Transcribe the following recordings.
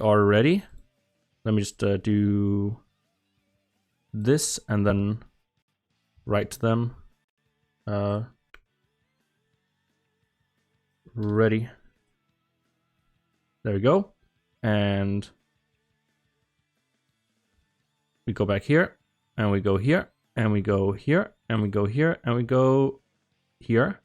are ready. Let me just do this and then write to them. Ready. There we go. And we go back here, and we go here, and we go here, and we go here, and we go here.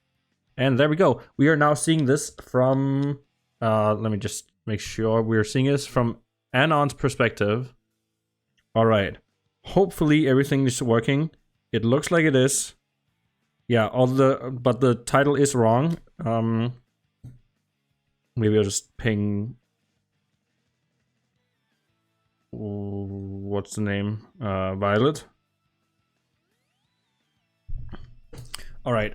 And there we go. We are now seeing this from, let me just make sure we're seeing this from Anon's perspective. All right. Hopefully everything is working. It looks like it is. Yeah, but the title is wrong. Maybe I'll just ping. What's the name? Violet. All right.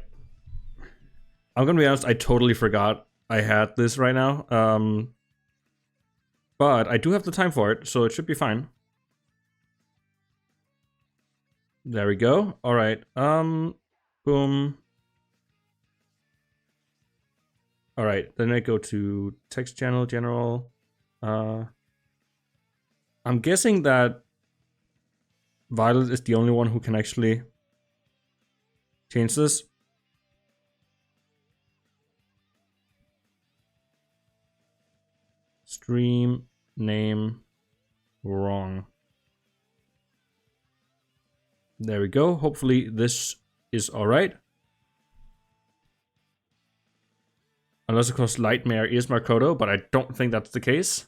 I'm gonna be honest. I totally forgot I had this right now. But I do have the time for it, so it should be fine. There we go. All right. Boom. All right, then I go to text channel general. I'm guessing that Violet is the only one who can actually change this. Stream name wrong. There we go. Hopefully this is all right. Unless, of course, Lightmare is Makoto, but I don't think that's the case.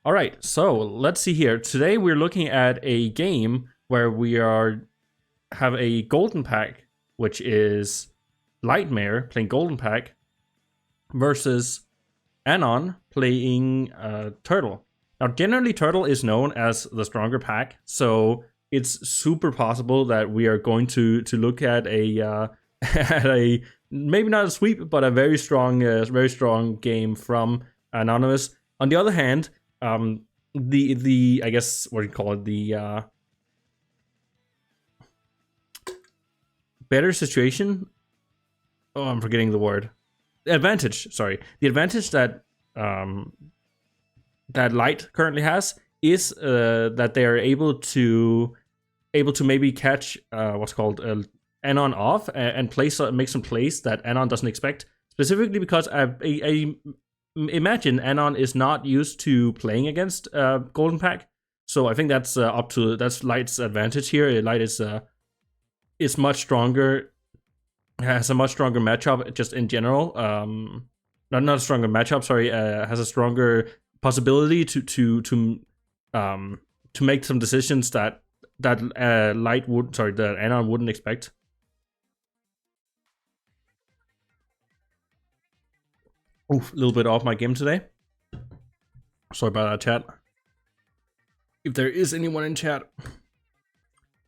All right, so let's see here. Today we're looking at a game where we have a golden pack, which is Lightmare playing golden pack versus Anon playing Turtle. Now, generally, Turtle is known as the stronger pack, so it's super possible that we are going to look at a maybe not a sweep, but a very strong game from Anonymous. On the other hand, the I guess what do you call it, the better situation. Oh, I'm forgetting the word. Advantage. Sorry, the advantage that that Lyte currently has is that they are able to maybe catch what's called Anon off and make some plays that Anon doesn't expect. Specifically because I imagine Anon is not used to playing against Golden Pack, so I think that's that's Lyte's advantage here. Lyte is much stronger, has a much stronger matchup just in general. Not a stronger matchup. Sorry, has a stronger possibility to make some decisions that that Anon wouldn't expect. Oof, a little bit off my game today. Sorry about that, chat. If there is anyone in chat.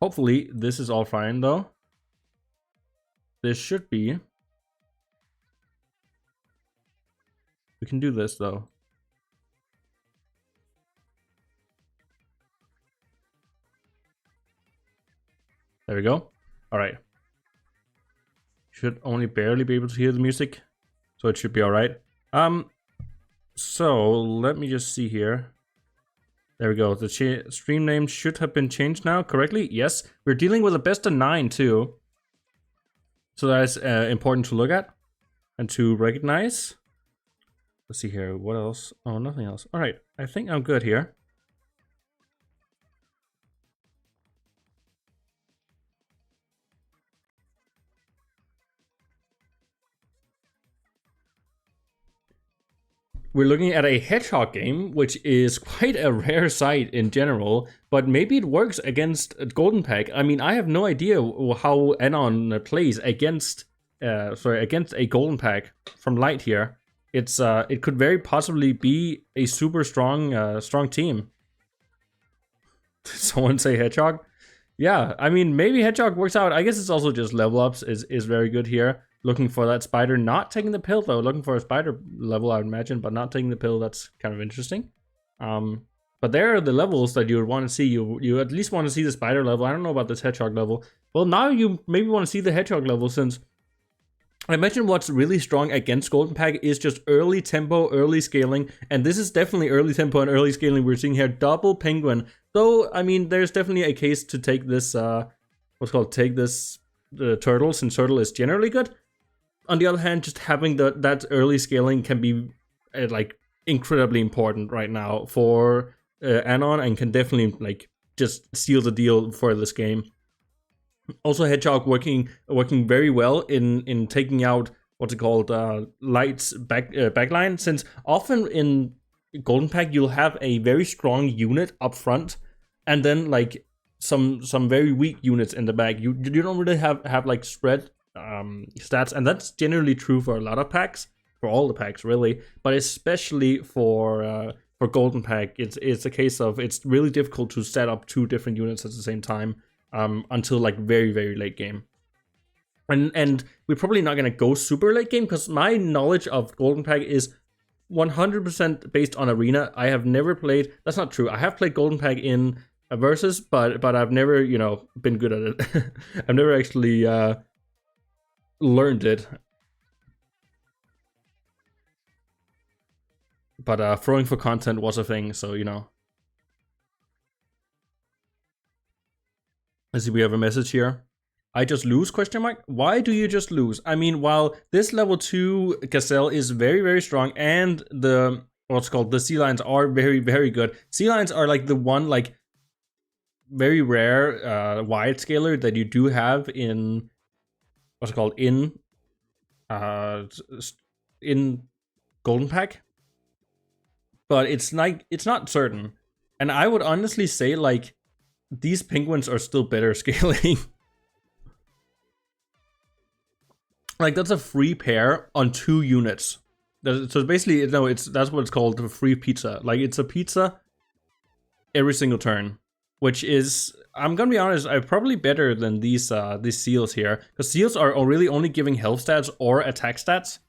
Hopefully this is all fine though. This should be. We can do this though. There we go. All right. Should only barely be able to hear the music, so it should be all right. So let me just see here. There we go. The stream name should have been changed now correctly. Yes, we're dealing with a best of 9 too, so that's important to look at and to recognize. Let's see here. What else? Oh, nothing else. All right. I think I'm good here. We're looking at a hedgehog game, which is quite a rare sight in general, but maybe it works against Golden Pack. I mean, I have no idea how Anon plays against a Golden Pack from Lyte here. It could very possibly be a super strong team. Did someone say hedgehog? Yeah, I mean, maybe hedgehog works out. I guess it's also just level ups is very good here. Looking for that spider, not taking the pill though. Looking for a spider level, I would imagine, but not taking the pill. That's kind of interesting. But there are the levels that you would want to see. You at least want to see the spider level. I don't know about this hedgehog level. Well, now you maybe want to see the hedgehog level, since I mentioned what's really strong against Golden Pack is just early tempo, early scaling, and this is definitely early tempo and early scaling. We're seeing here double penguin. Though, I mean, there's definitely a case to take this, take this turtle, since turtle is generally good. On the other hand, just having that early scaling can be like incredibly important right now for Anon, and can definitely like just seal the deal for this game. Also, Hedgehog working very well in taking out what's it called, Lyte's backline, since often in Golden Pack you'll have a very strong unit up front, and then like some very weak units in the back. You don't really have like spread stats, and that's generally true for a lot of packs, for all the packs really, but especially for Golden Pack, it's a case of it's really difficult to set up two different units at the same time. Until like very, very late game. And we're probably not gonna go super late game, because my knowledge of Golden Pack is 100% based on Arena. I have never played, that's not true, I have played Golden Pack in a Versus, but I've never, been good at it. I've never actually learned it. But throwing for content was a thing, so Let's see, we have a message here. I just lose, question mark? Why do you just lose? I mean, while this level 2 Gazelle is very, very strong, and the sea lions are very, very good. Sea lions are like the one like very rare wide scaler that you do have in in Golden Pack. But it's not certain. And I would honestly say like these penguins are still better scaling. Like that's a free pair on 2 units. So basically, that's what it's called, a free pizza. Like it's a pizza every single turn, which is, I'm gonna be honest, probably better than these seals here, because seals are really only giving health stats or attack stats.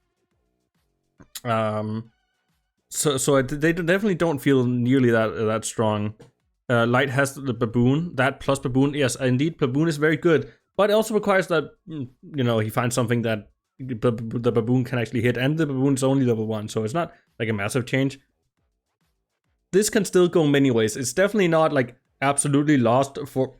So they definitely don't feel nearly that strong. Lyte has the baboon, that plus baboon. Yes, indeed, baboon is very good, but it also requires that he finds something that the baboon can actually hit, and the baboon is only level 1, so it's not like a massive change. This can still go many ways. It's definitely not like absolutely lost for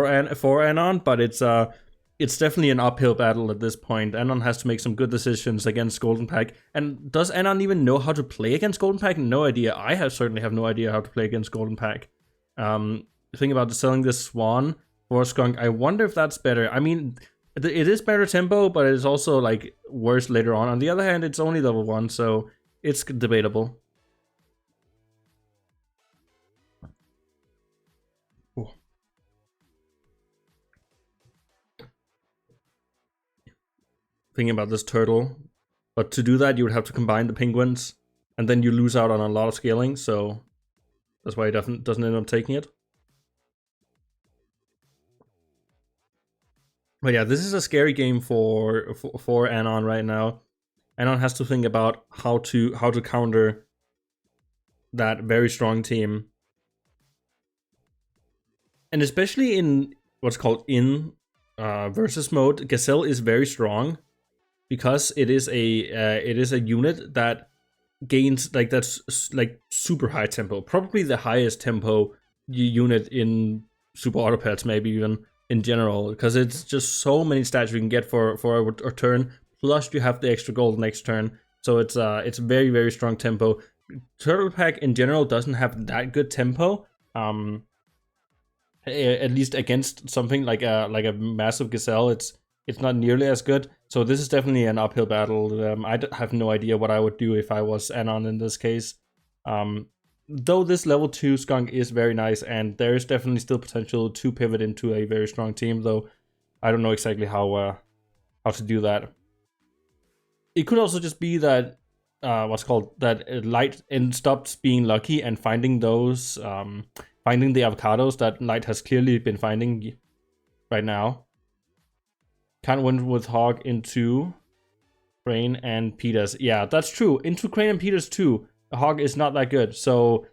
Anon, but it's definitely an uphill battle at this point. Anon has to make some good decisions against Golden Pack. And does Anon even know how to play against Golden Pack? No idea. I certainly have no idea how to play against Golden Pack. Think about selling this Swan for Skunk. I wonder if that's better. I mean, it is better tempo, but it's also like worse later on. On the other hand, it's only level 1, so it's debatable. Ooh. Thinking about this turtle, but to do that you would have to combine the penguins, and then you lose out on a lot of scaling, so that's why he doesn't end up taking it. But yeah, this is a scary game for Anon right now. Anon has to think about how to counter that very strong team, and especially in what's called versus mode, Gazelle is very strong because it is a unit that gains that's like super high tempo, probably the highest tempo unit in Super Autopets, maybe even in general, because it's just so many stats you can get for a turn, plus you have the extra gold next turn, so it's very, very strong tempo. Turtle Pack in general doesn't have that good tempo, at least against something like a massive Gazelle. It's not nearly as good, so this is definitely an uphill battle. I have no idea what I would do if I was Anon in this case. Though this level 2 Skunk is very nice, and there is definitely still potential to pivot into a very strong team, though I don't know exactly how to do that. It could also just be that that Lyte stops being lucky and finding those finding the avocados that Lyte has clearly been finding right now. Can't win with Hog into Crane and Peters. Yeah, that's true. Into Crane and Peters too. The Hog is not that good, so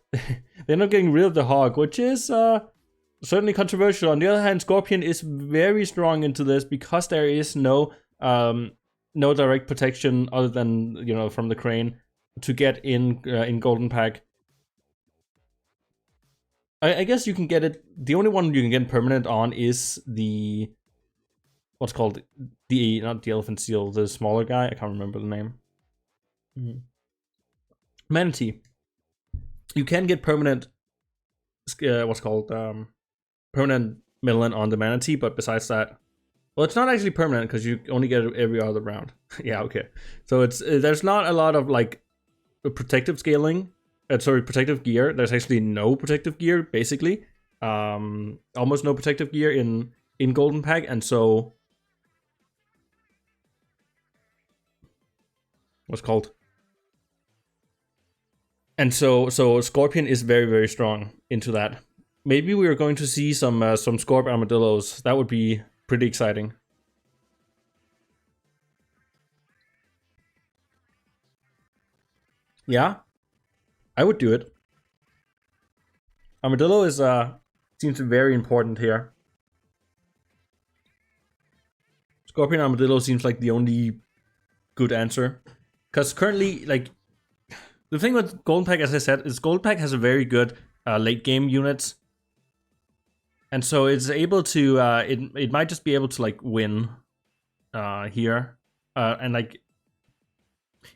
they're not getting rid of the Hog, which is certainly controversial. On the other hand, Scorpion is very strong into this because there is no no direct protection other than, you know, from the crane to get in Golden Pack. I guess you can get it. The only one you can get permanent on is the what's called the not the elephant seal, the smaller guy. I can't remember the name. Manatee. You can get permanent. What's called permanent Midland on the Manatee, but besides that, well, it's not actually permanent because you only get it every other round. Yeah, okay. So it's there's not a lot of like protective scaling. Protective gear. There's actually no protective gear, basically. Almost no protective gear in Golden Pack, and so what's called. And so Scorpion is very, very strong into that. Maybe we are going to see some Scorp Armadillos. That would be pretty exciting. Yeah, I would do it. Armadillo is seems very important here. Scorpion Armadillo seems like the only good answer, because currently, like, the thing with Golden Pack, as I said, is Golden Pack has a very good late game units, and so it's able to it might just be able to like win here, and like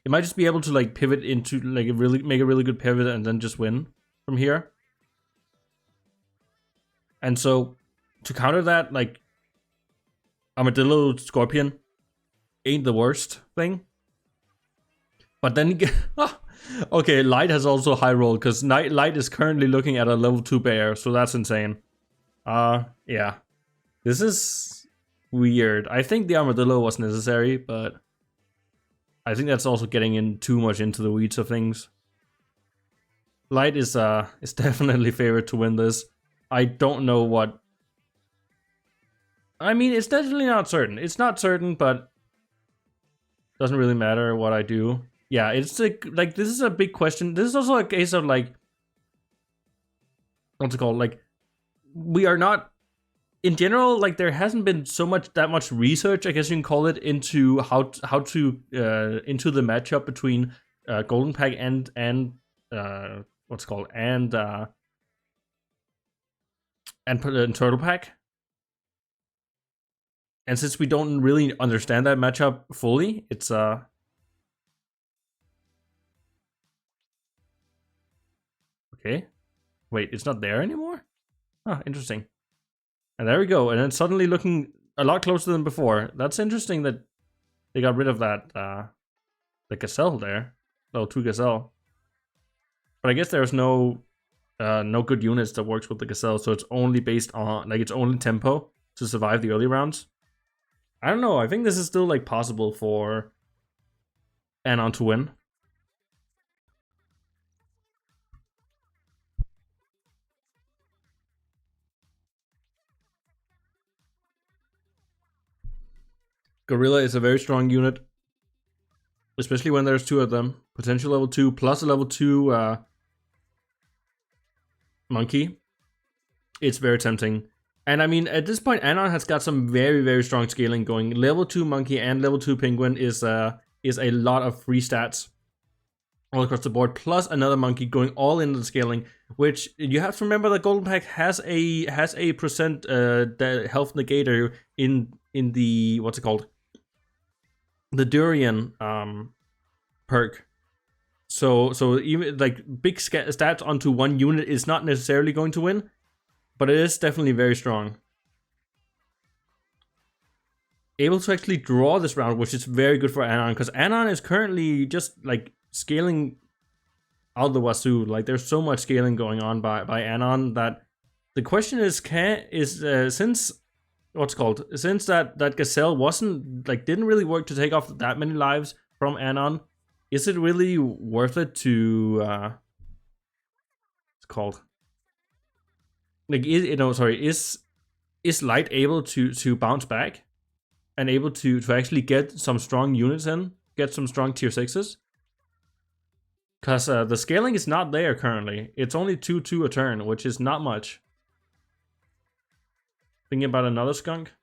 it might just be able to like pivot into like make a really good pivot and then just win from here. And so to counter that, like Armadillo Scorpion ain't the worst thing. But then okay, Lyte has also high roll because Lyte is currently looking at a level 2 bear, so that's insane. Yeah. This is weird. I think the Armadillo was necessary, but I think that's also getting in too much into the weeds of things. Lyte is definitely favored to win this. I don't know what. I mean, it's definitely not certain. It's not certain, but doesn't really matter what I do. Yeah, it's like this is a big question. This is also a case of like, what's it called? Like, we are not, in general, like there hasn't been that much research, I guess you can call it, into how to into the matchup between Golden Pack and what's it called and Turtle Pack. And since we don't really understand that matchup fully, it's okay. Wait, it's not there anymore? Oh, interesting. And there we go. And then suddenly looking a lot closer than before. That's interesting that they got rid of that the Gazelle there. Level 2 Gazelle. But I guess there's no good units that works with the Gazelle, so it's only based on like it's only tempo to survive the early rounds. I don't know. I think this is still like possible for Anon to win. Gorilla is a very strong unit, especially when there's 2 of them. Potential level 2 plus a level 2 monkey. It's very tempting. And I mean, at this point, Anon has got some very, very strong scaling going. Level 2 monkey and level 2 penguin is a lot of free stats all across the board, plus another monkey going all into the scaling, which you have to remember that Golden Pack has a percent health negator in the what's it called? The Durian perk. So even like big stats onto one unit is not necessarily going to win, but it is definitely very strong. Able to actually draw this round, which is very good for Anon, because Anon is currently just like scaling out the wazoo. Like there's so much scaling going on by Anon that the question is since what's called since that Gazelle didn't really work to take off that many lives from Anon, is it really worth it to it's called like is Lyte able to bounce back and able to actually get some strong units in, get some strong tier 6s? Because the scaling is not there currently. It's only 2/2 a turn, which is not much. Thinking about another skunk.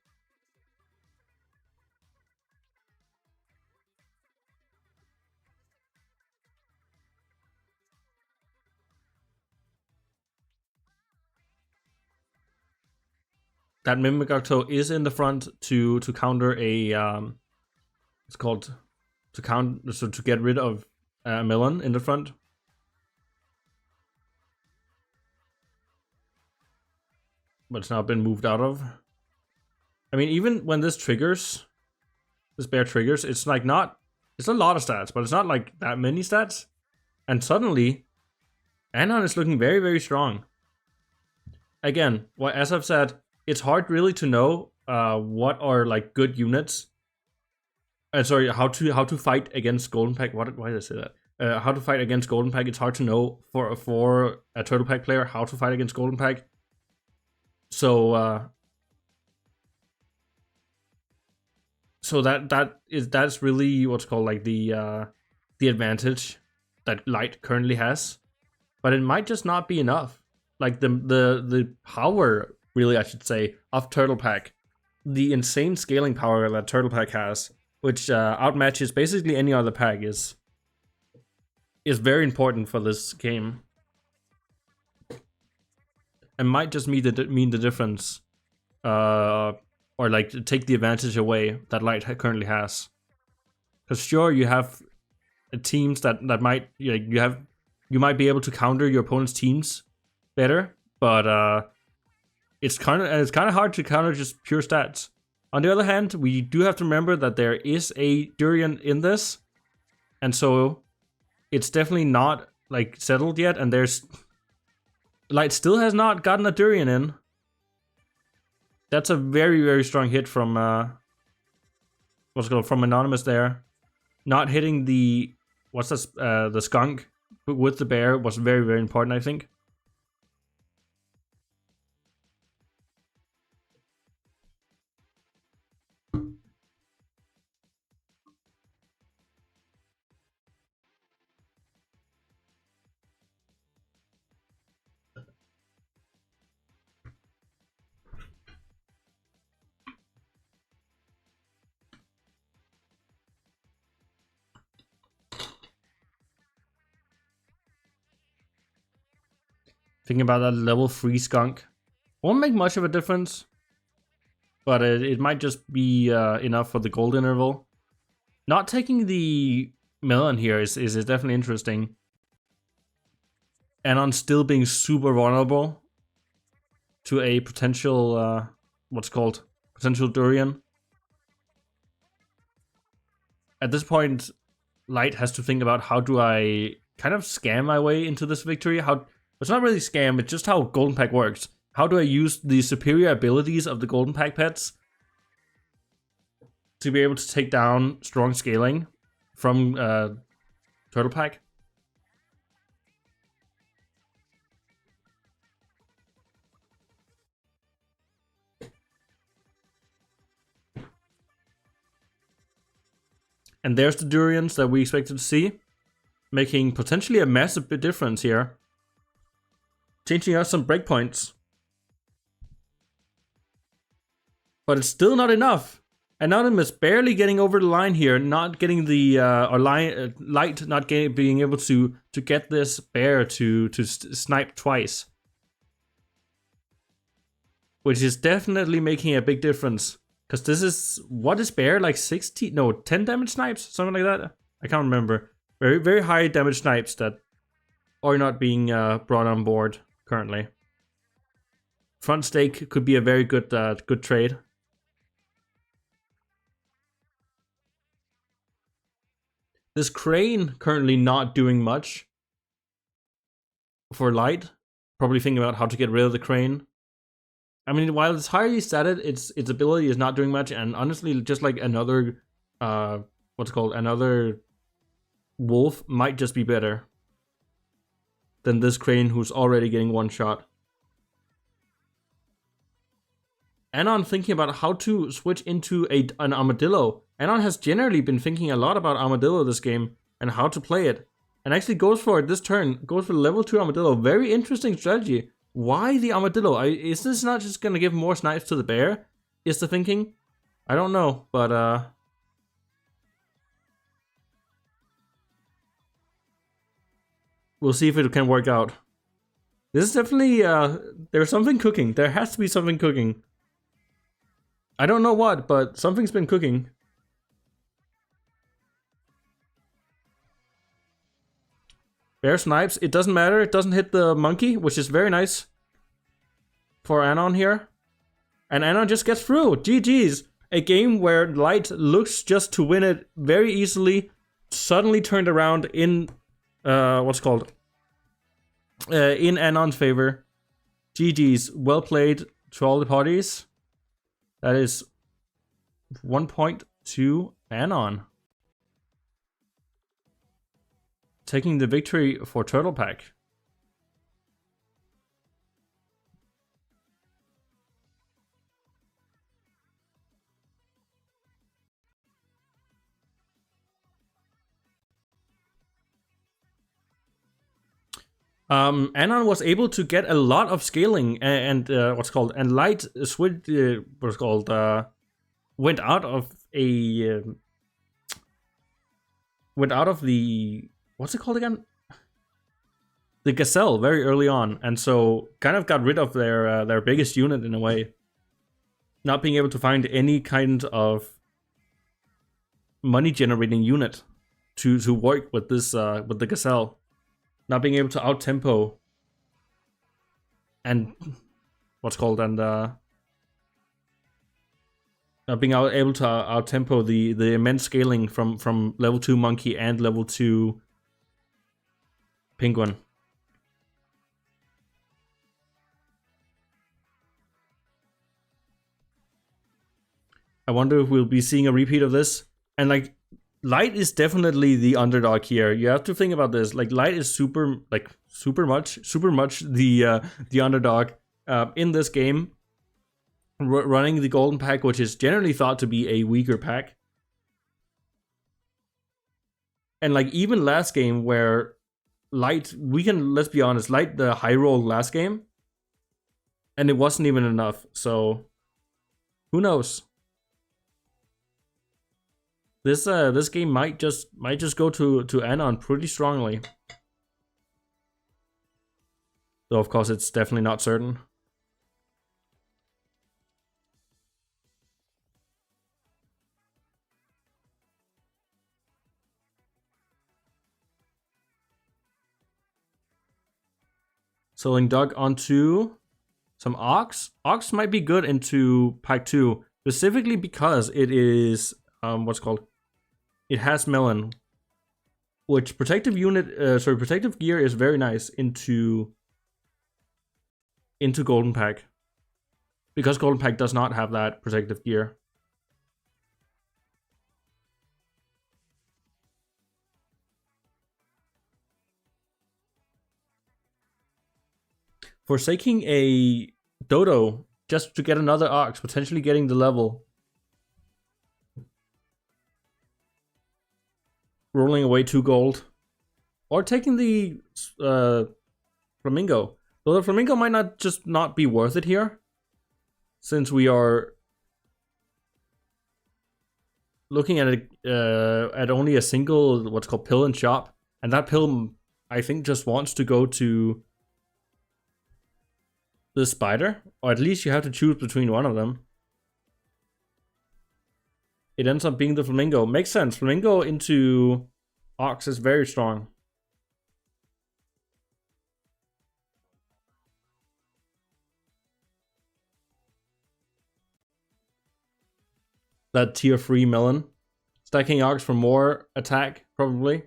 that Mimic Octo is in the front to counter a it's called to get rid of a melon in the front. But it's now been moved out of. I mean, even when this bear triggers, it's like it's a lot of stats, but it's not like that many stats. And suddenly, Anon is looking very, very strong. Again, well, as I've said, it's hard really to know what are like good units. Sorry, how to fight against Golden Pack. Why did I say that? How to fight against Golden Pack. It's hard to know for a Turtle Pack player how to fight against Golden Pack. So that's really what's called like the advantage that Lyte currently has, but it might just not be enough. Like the power, really, I should say, of Turtle Pack, the insane scaling power that Turtle Pack has, which outmatches basically any other pack, is very important for this game, and might just mean the difference, or like take the advantage away that Lyte currently has. Because sure, you have teams that might you might be able to counter your opponent's teams better, but it's kind of hard to counter just pure stats. On the other hand, we do have to remember that there is a Durian in this, and so it's definitely not like settled yet. And Lyte still has not gotten a Durian in. That's a very, very strong hit from from Anonymous there. Not hitting the the skunk with the bear was very, very important, I think. Thinking about that level 3 skunk. Won't make much of a difference, but it might just be enough for the gold interval. Not taking the melon here is definitely interesting. Anon still being super vulnerable to a potential, potential Durian. At this point, Lyte has to think about, how do I kind of scam my way into this victory? It's not really scam, it's just how Golden Pack works. How do I use the superior abilities of the Golden Pack pets to be able to take down strong scaling from Turtle Pack? And there's the Durians that we expected to see, making potentially a massive difference here. Changing us some breakpoints. But it's still not enough. Anonymous barely getting over the line here, not getting the Lyte not being able to get this bear to snipe twice, which is definitely making a big difference. Because this is, what is bear, like 10 damage snipes, something like that. I can't remember. Very, very high damage snipes that are not being brought on board currently. Front stake could be a very good trade. This crane currently not doing much for Lyte. Probably thinking about how to get rid of the crane. I mean, while it's highly statted, its ability is not doing much, and honestly, just like another another wolf might just be better than this crane who's already getting one shot. Anon thinking about how to switch into an armadillo. Anon has generally been thinking a lot about armadillo this game and how to play it, and actually goes for it this turn. Goes for level 2 armadillo. Very interesting strategy. Why the armadillo? Is this not just gonna give more snipes to the bear? Is the thinking? I don't know, but we'll see if it can work out. This is definitely there's something cooking. There has to be something cooking. I don't know what, but something's been cooking. Bear snipes. It doesn't matter. It doesn't hit the monkey, which is very nice for Anon here. And Anon just gets through. GG's. A game where Lyte looks just to win it very easily, suddenly turned around in, in Anon's favor. GG's. Well played to all the parties. That is 1 point to Anon. Taking the victory for Turtle Pack. Anon was able to get a lot of scaling and Lyte went out of the what's it called again? The Gazelle very early on, and so kind of got rid of their biggest unit in a way. Not being able to find any kind of money generating unit to work with this with the Gazelle. Not being able to out tempo and not being able to out tempo the immense scaling from level 2 monkey and level 2 penguin. I wonder if we'll be seeing a repeat of this. And like, Lyte is definitely the underdog here. You have to think about this. Like, Lyte is super much the underdog in this game, running the golden pack, which is generally thought to be a weaker pack. And like, even last game where Lyte, let's be honest, Lyte the high roll last game, and it wasn't even enough. So who knows? This game might just go to Anon pretty strongly. Though of course it's definitely not certain. Selling Doug onto some Ox. Ox might be good into Pack 2, specifically because it is it has melon, which protective gear is very nice into golden pack, because golden pack does not have that protective gear. Forsaking a dodo just to get another ox, potentially getting the level. Rolling away 2 gold. Or taking the flamingo. Though the flamingo might not be worth it here, since we are looking at at only a single pill and shop, and that pill I think just wants to go to the spider, or at least you have to choose between one of them. It ends up being the flamingo. Makes sense. Flamingo into ox is very strong. That tier 3 melon. Stacking ox for more attack, probably.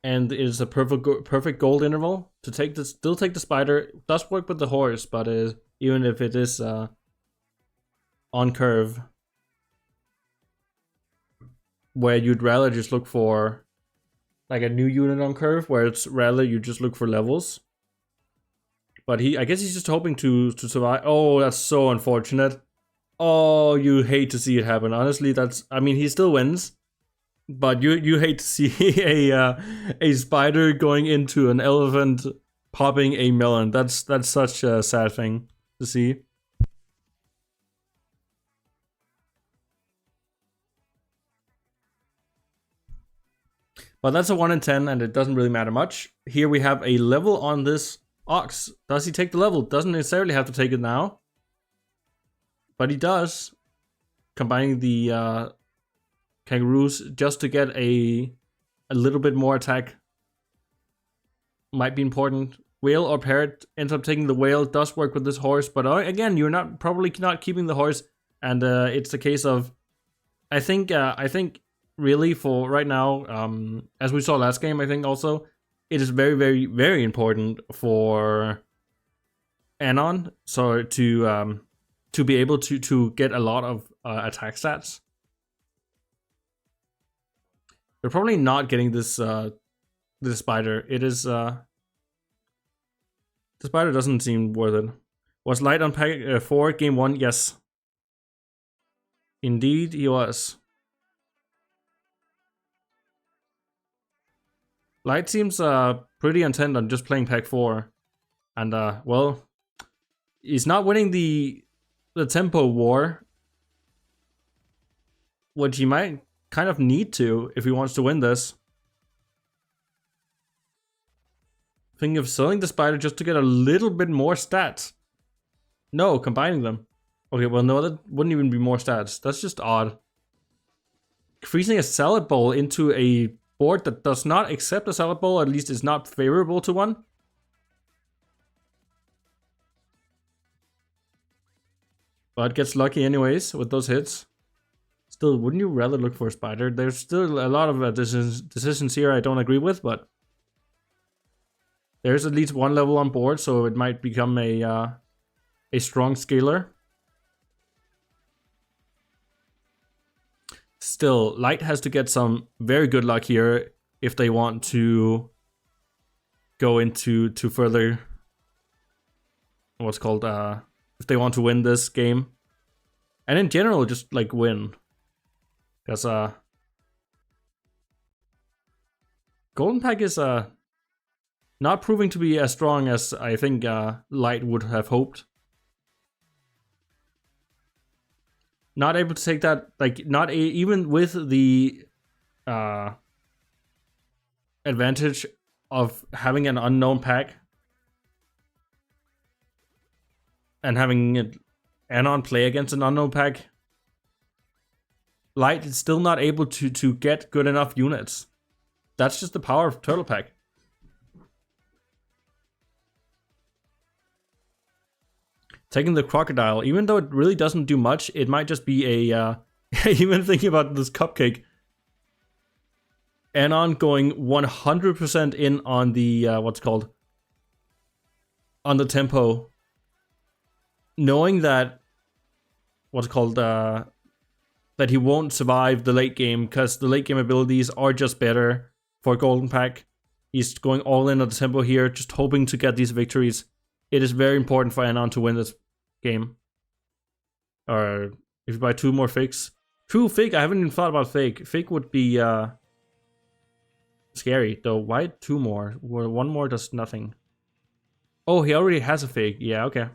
And it is a perfect gold interval to take this. Still take the spider. It does work with the horse, but even if it is on curve, where you'd rather just look for like a new unit on curve, where it's rather you just look for levels. But I guess he's just hoping to survive. Oh, that's so unfortunate. Oh, you hate to see it happen. Honestly, I mean, he still wins, but you hate to see a spider going into an elephant popping a melon. That's such a sad thing to see. But that's a 1 in 10, and it doesn't really matter much. Here we have a level on this ox. Does he take the level? Doesn't necessarily have to take it now. but he does, combining the kangaroos just to get a little bit more attack. Might be important. Whale or parrot ends up taking the whale. Does work with this horse, but again, you're probably not keeping the horse, and it's the case of, I think really for right now, as we saw last game, I think also it is very, very, very important for Anon to be able to get a lot of attack stats. They're probably not getting this spider. It is the spider doesn't seem worth it. Was Lyte on pack 4 game 1? Yes, indeed he was. Lyte seems pretty intent on just playing pack 4, and well, he's not winning the tempo war, which he might kind of need to if he wants to win this. Thinking of selling the spider just to get a little bit more stats. No, combining them. Okay, well no, that wouldn't even be more stats. That's just odd. Freezing a salad bowl into a board that does not accept a salad bowl, or at least is not favorable to one. But gets lucky anyways with those hits. Still, wouldn't you rather look for a spider? There's still a lot of decisions here I don't agree with, but there's at least one level on board, so it might become a strong scaler. Still, Lyte has to get some very good luck here if they want to go into further what's called if they want to win this game, and in general just like win, because Golden Pack is not proving to be as strong as I think Lyte would have hoped. Not able to take that, like, even with the advantage of having an unknown pack and having Anon play against an unknown pack, Lyte is still not able to get good enough units. That's just the power of Turtle Pack. Taking the crocodile, even though it really doesn't do much, it might just be a even thinking about this cupcake, Anon going 100% in on the what's called on the tempo, knowing that what's called that he won't survive the late game because the late game abilities are just better for Golden Pack. He's going all in on the tempo here, just hoping to get these victories. It is very important for Anon to win this game. Or if you buy 2 more fakes. True, fake. I haven't even thought about fake. Fake would be scary though. Why 2 more? Well, 1 more does nothing. Oh, he already has a fake. Yeah, okay.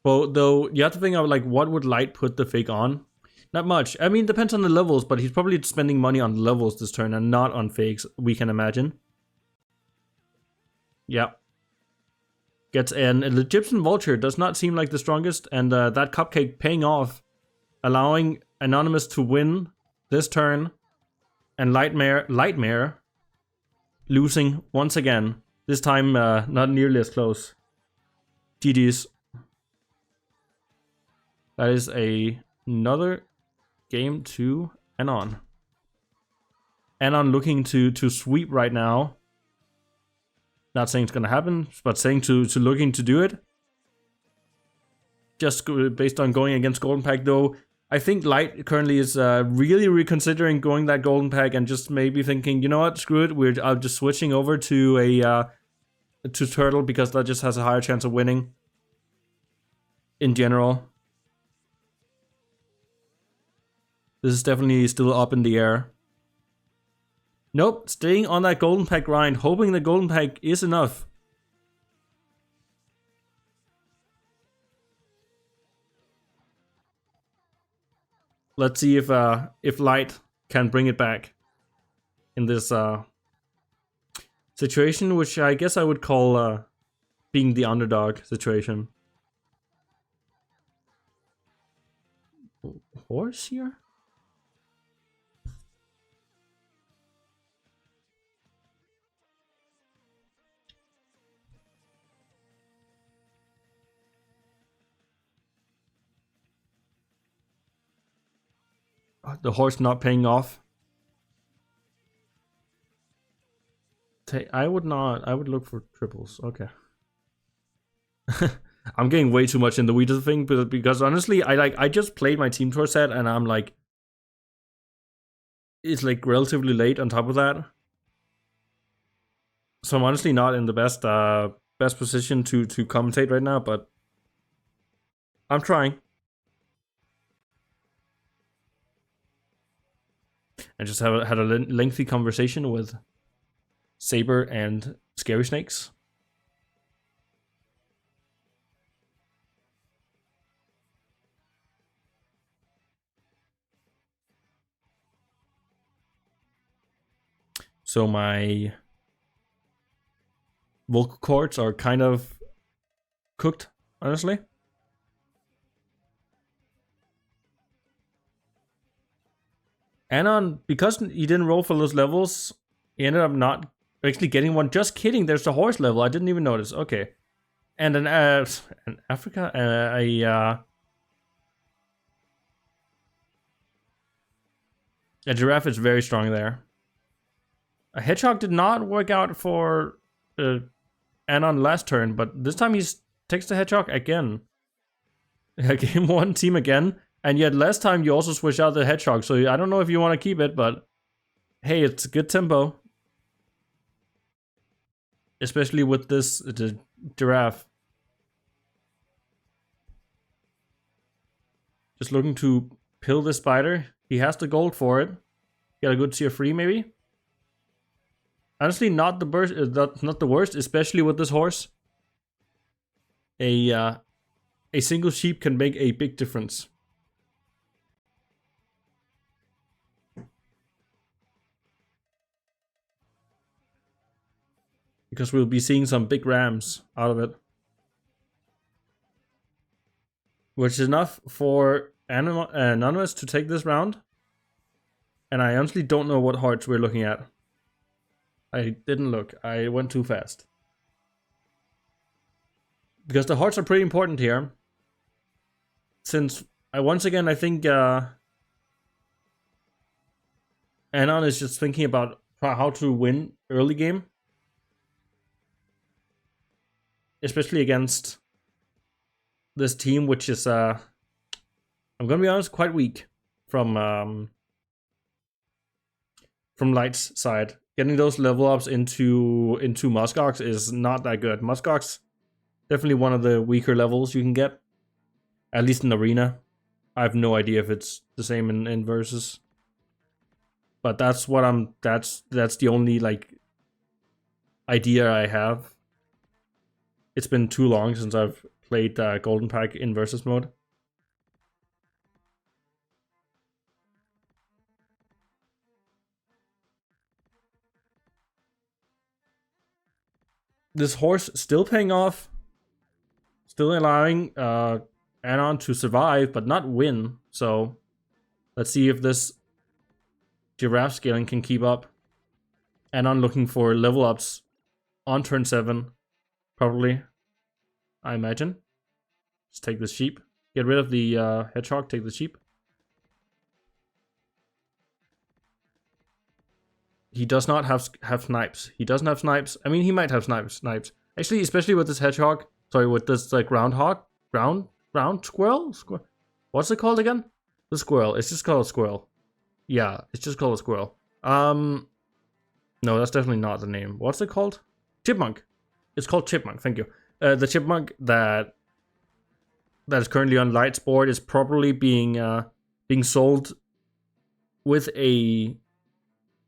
Well, though you have to think of like what would Lyte put the fake on? Not much. I mean, depends on the levels, but he's probably spending money on levels this turn and not on fakes, we can imagine. Yeah. Gets an Egyptian Vulture, does not seem like the strongest, and that cupcake paying off, allowing Anonymous to win this turn, and Lightmare losing once again. This time not nearly as close. GG's. That is another game to Anon. Anon looking to sweep right now. Not saying it's gonna happen, but saying to looking to do it. Just based on going against Golden Pack though, I think Lyte currently is really reconsidering going that Golden Pack and just maybe thinking, you know what, screw it, I'm just switching over to to Turtle because that just has a higher chance of winning. In general. This is definitely still up in the air. Nope, staying on that Golden Pack grind, hoping the Golden Pack is enough. Let's see if Lyte can bring it back in this situation, which I guess I would call being the underdog situation. Horse here? The horse not paying off. I would not. I would look for triples. Okay. I'm getting way too much in the weeds of the thing, but because honestly, I just played my team tour set and I'm like, it's like relatively late on top of that, so I'm honestly not in the best position to commentate right now, but I'm trying. I just had a lengthy conversation with Saber and Scary Snakes. So my vocal cords are kind of cooked, honestly. Anon, because he didn't roll for those levels, he ended up not actually getting one. Just kidding, there's the horse level. I didn't even notice. Okay. And an Africa, a giraffe is very strong there. A hedgehog did not work out for Anon last turn, but this time he takes the hedgehog again. Game 1 team again, and yet last time you also switch out the hedgehog, so I don't know if you want to keep it, but hey, it's good tempo. Especially with the giraffe. Just looking to pill the spider. He has the gold for it. Got a good tier 3 maybe. Honestly, not the worst, especially with this horse. A single sheep can make a big difference. Because we'll be seeing some big rams out of it. Which is enough for Anonymous to take this round. And I honestly don't know what hearts we're looking at. I didn't look. I went too fast. Because the hearts are pretty important here. Since once again, I think Anon is just thinking about how to win early game. Especially against this team, which is, I'm gonna be honest, quite weak from Lyte's side. Getting those level ups into Muskox is not that good. Muskox, definitely one of the weaker levels you can get. At least in Arena. I have no idea if it's the same in Versus. But that's what that's the only like idea I have. It's been too long since I've played Golden Pack in Versus mode. This horse still paying off. Still allowing Anon to survive, but not win. So let's see if this giraffe scaling can keep up. Anon looking for level ups on turn 7. Probably, I imagine. Just take the sheep. Get rid of the hedgehog, take the sheep. He does not have snipes. He doesn't have snipes. I mean, he might have snipes. Actually, especially with this hedgehog. Sorry, with this like ground squirrel? What's it called again? The squirrel. It's just called a squirrel. Yeah, it's just called a squirrel. No, that's definitely not the name. What's it called? Chipmunk. It's called Chipmunk, thank you. The Chipmunk that is currently on Lyte's board is probably being sold with a...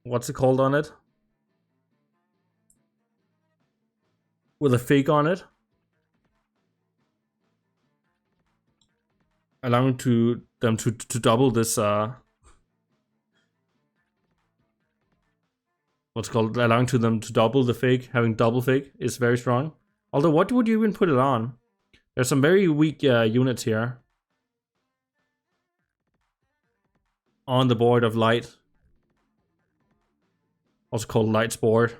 What's it called on it? With a fig on it. Allowing them to double this... what's called allowing them to double the fig, having double fig is very strong. Although, what would you even put it on? There's some very weak units here on the board of Lyte. Also called Lyte's board.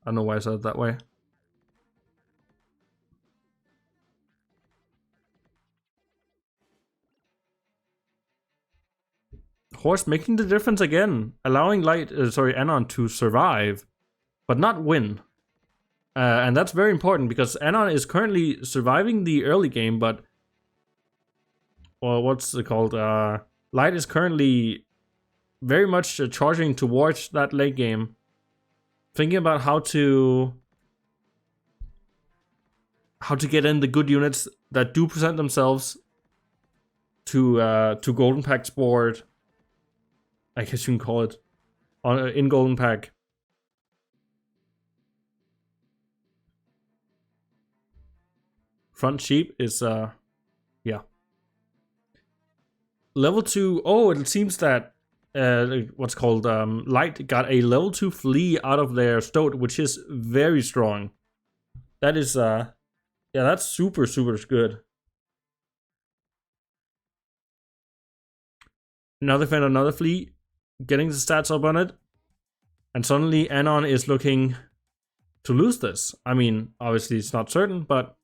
I don't know why I said it that way. Horse making the difference again, allowing Anon to survive, but not win. And that's very important because Anon is currently surviving the early game, but what's it called? Lyte is currently very much charging towards that late game, thinking about how to get in the good units that do present themselves to Golden Pack's board. I guess you can call it in Golden Pack. Front sheep is yeah. Level 2. Oh, it seems that what's called Lyte got a level 2 flea out of their stoat, which is very strong. That is yeah, that's super good. Now they found another flea, getting the stats up on it, and suddenly Anon is looking to lose this. I mean, obviously it's not certain, but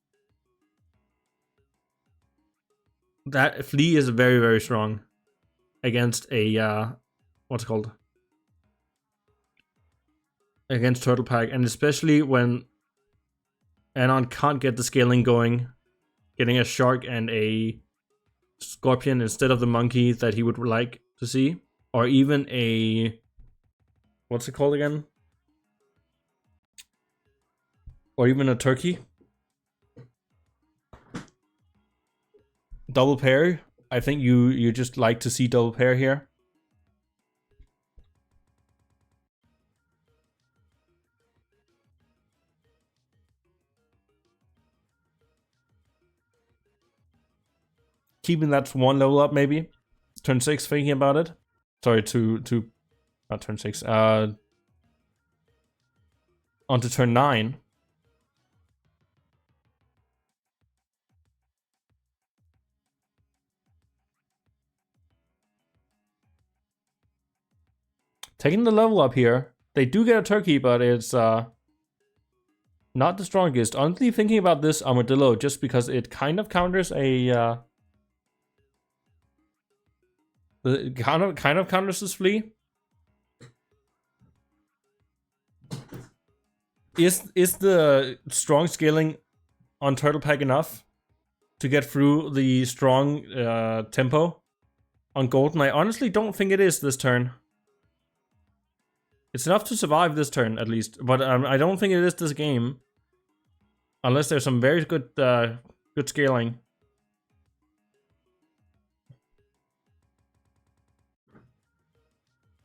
that flea is very strong against a what's it called? Against Turtle Pack, and especially when Anon can't get the scaling going, getting a shark and a scorpion instead of the monkey that he would like to see, or even a what's it called again? Or even a turkey. Double pair. I think you just like to see double pair here. Keeping that one level up, maybe. Turn 6, thinking about it. Sorry, not turn 6. Onto turn 9. Taking the level up here. They do get a turkey, but it's not the strongest. Honestly, thinking about this armadillo, just because it kind of counters a kind of counters this flea. Is the strong scaling on Turtle Pack enough to get through the strong tempo on Golden? I honestly don't think it is this turn. It's enough to survive this turn, at least. But I don't think it is this game. Unless there's some very good good scaling.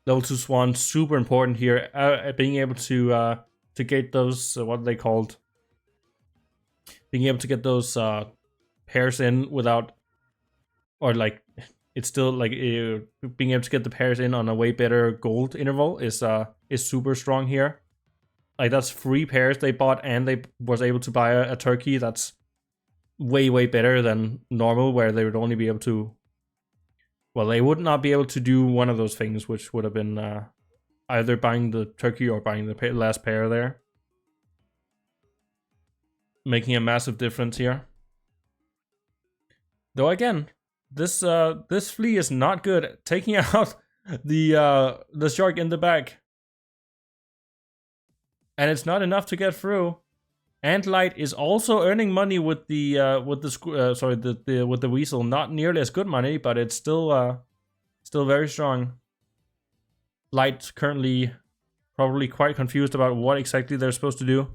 Level 2 Swan, super important here. Being able to get those, what are they called? Being able to get those pairs in without, or like, it's still like being able to get the pairs in on a way better gold interval is super strong here. Like, that's 3 pairs they bought, and they was able to buy a turkey. That's way better than normal, where they would only be able to, well, they would not be able to do one of those things, which would have been either buying the turkey or buying the last pair there. Making a massive difference here. Though again, this flea is not good at taking out the shark in the back. And it's not enough to get through. And Lyte is also earning money with the weasel. Not nearly as good money, but it's still very strong. Lyte currently probably quite confused about what exactly they're supposed to do.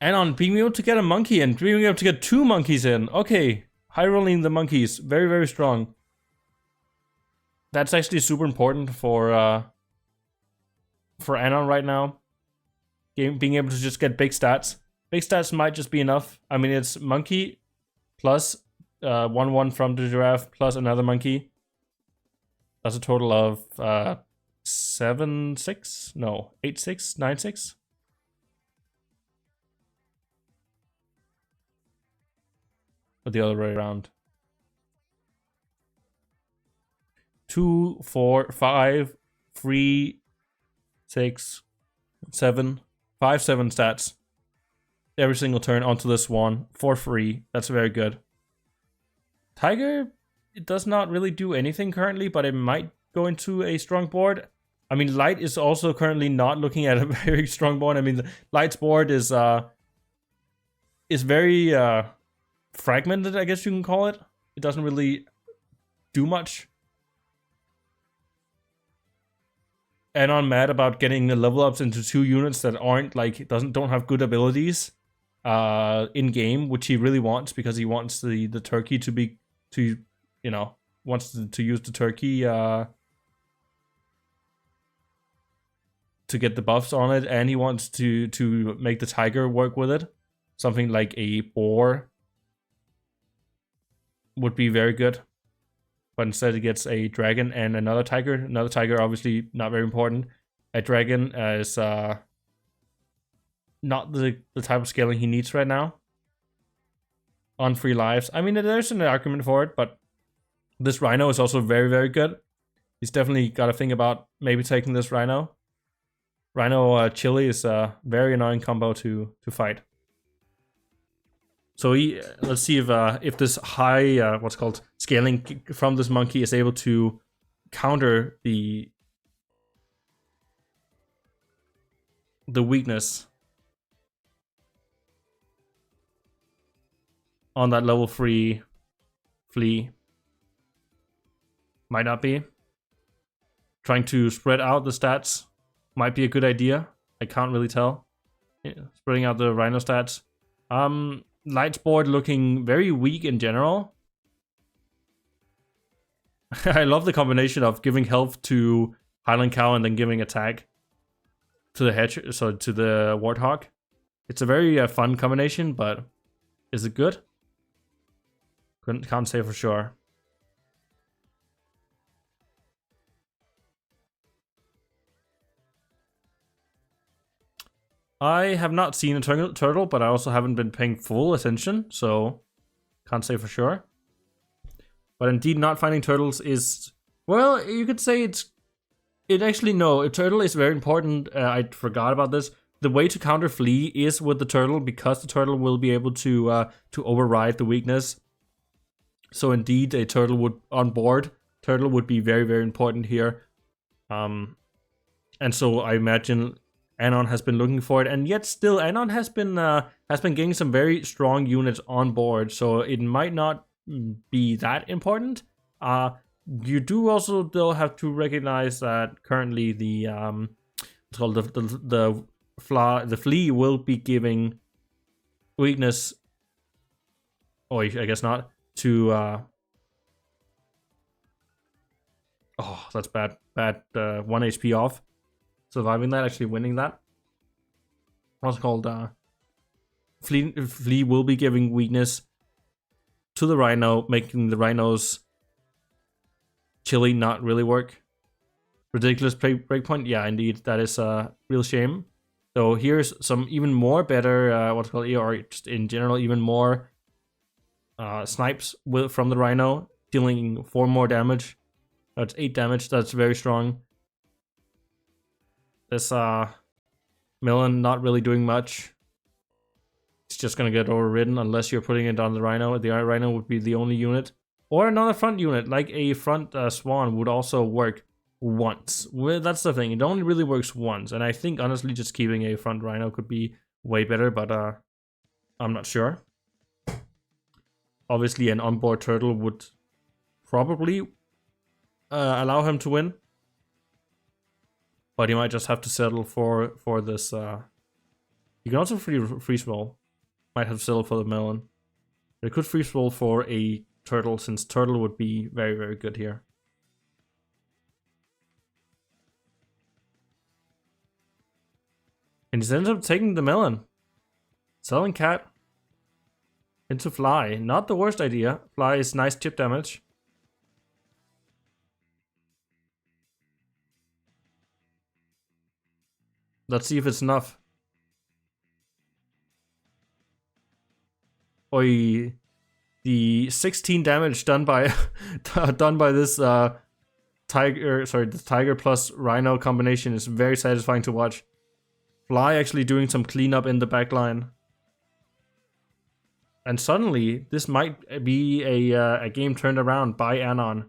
Anon being able to get a monkey and being able to get 2 monkeys in. Okay, high rolling the monkeys, very, very strong. That's actually super important for Anon right now. Being able to just get big stats. Big stats might just be enough. I mean, it's monkey plus 1/1 from the giraffe plus another monkey. That's a total of 7/6? No, 8/6, 9/6. Or the other way around. 2, 4, 5, 3, 6, 7. 5, 7 stats. Every single turn onto this one for free. That's very good. Tiger, it does not really do anything currently, but it might go into a strong board. I mean, Lyte is also currently not looking at a very strong board. I mean, Lyte's board is very fragmented, I guess you can call it. It doesn't really do much. And I'm mad about getting the level ups into 2 units that aren't like don't have good abilities in game, which he really wants because he wants the turkey to wants to use the turkey to get the buffs on it, and he wants to make the tiger work with it. Something like a boar would be very good. But instead it gets a dragon and another tiger. Another tiger, obviously not very important. A dragon is not the type of scaling he needs right now. On 3 lives. I mean, there's an argument for it, but this rhino is also very, very good. He's definitely got to think about maybe taking this rhino. Rhino chili is a very annoying combo to fight. So let's see if this high what's called scaling from this monkey is able to counter the weakness on that level 3 flea. Might not be. Trying to spread out the stats might be a good idea. I can't really tell. Yeah, spreading out the rhino stats. Lyte's board looking very weak in general. I love the combination of giving health to Highland Cow and then giving attack to the hedge, so to the Warthog. It's a very fun combination, but is it good? Can't say for sure. I have not seen a turtle, but I also haven't been paying full attention, so can't say for sure. But indeed, not finding turtles is, well, you could say a turtle is very important. I forgot about this. The way to counter flea is with the turtle, because the turtle will be able to override the weakness. So indeed, a turtle would be very, very important here. And so I imagine Anon has been looking for it, and yet still Anon has been getting some very strong units on board, so it might not be that important. You do also though have to recognize that currently the what's called the flea will be giving weakness, or I guess not, to oh, that's bad 1 HP off. Surviving that, actually winning that. What's called flea will be giving weakness to the rhino, making the rhino's chili not really work. Ridiculous breakpoint. Yeah, indeed, that is a real shame. So here's some even more better what's called, or just in general even more snipes from the rhino, dealing 4 more damage. That's 8 damage. That's very strong. This Melon not really doing much. It's just gonna get overridden unless you're putting it on the rhino. The rhino would be the only unit, or another front unit like a front swan would also work once. Well, that's the thing, it only really works once, and I think honestly just keeping a front rhino could be way better, but I'm not sure. Obviously an onboard turtle would probably allow him to win. But he might just have to settle for this You can also freeze roll. Might have settled for the melon. But it could freeze roll for a turtle, since turtle would be very, very good here. And he ends up taking the melon. Selling cat into fly. Not the worst idea. Fly is nice chip damage. Let's see if it's enough. Oi, the 16 damage done by this the tiger plus rhino combination is very satisfying to watch. Fly actually doing some cleanup in the backline. And suddenly, this might be a game turned around by Anon.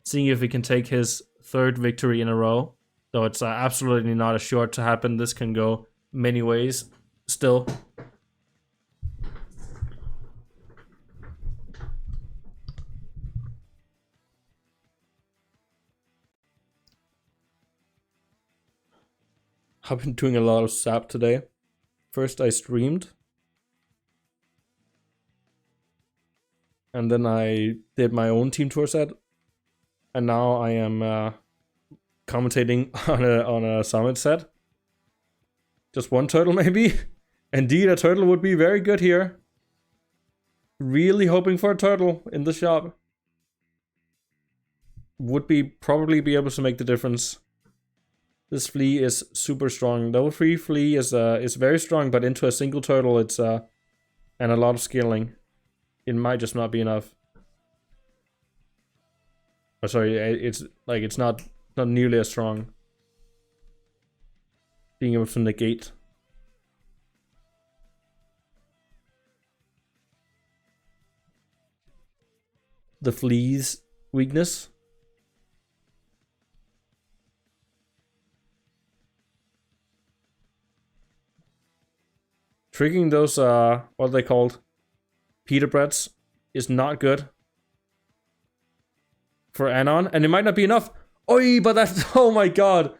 Seeing if he can take his third victory in a row. Though it's absolutely not assured to happen. This can go many ways still. I've been doing a lot of SAP today. First I streamed. And then I did my own team tour set. And now I am commentating on a summit set. Just one turtle maybe? Indeed, a turtle would be very good here. Really hoping for a turtle in the shop. Would probably be able to make the difference. This flea is super strong. Level 3 flea is very strong, but into a single turtle it's and a lot of scaling. It might just not be enough. Oh, sorry, it's not nearly as strong. Being able to negate. The flea's weakness. Triggering those, what are they called? Pita breads is not good for Anon, and it might not be enough. Oi, but that's, oh my god.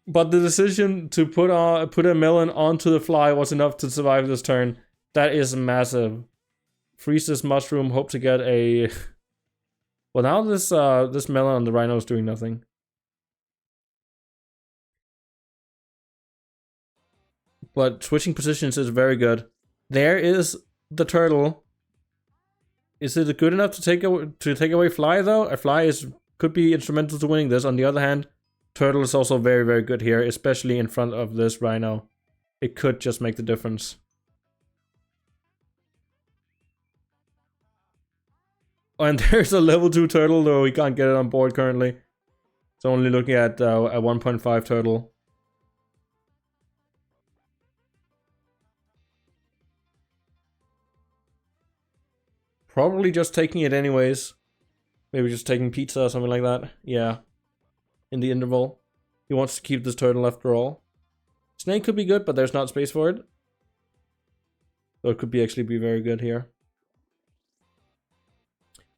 But the decision to put a melon onto the fly was enough to survive this turn. That is massive. Freeze this mushroom, hope to get a... Well, now this melon on the rhino is doing nothing. But switching positions is very good. There is the turtle. Is it good enough to take away fly though? A fly could be instrumental to winning this. On the other hand, turtle is also very, very good here, especially in front of this rhino. It could just make the difference. And there's a level 2 turtle, though we can't get it on board currently. It's only looking at a 1.5 turtle. Probably just taking it anyways. Maybe just taking pizza or something like that. Yeah. In the interval. He wants to keep this turtle after all. Snake could be good, but there's not space for it. So it could actually be very good here.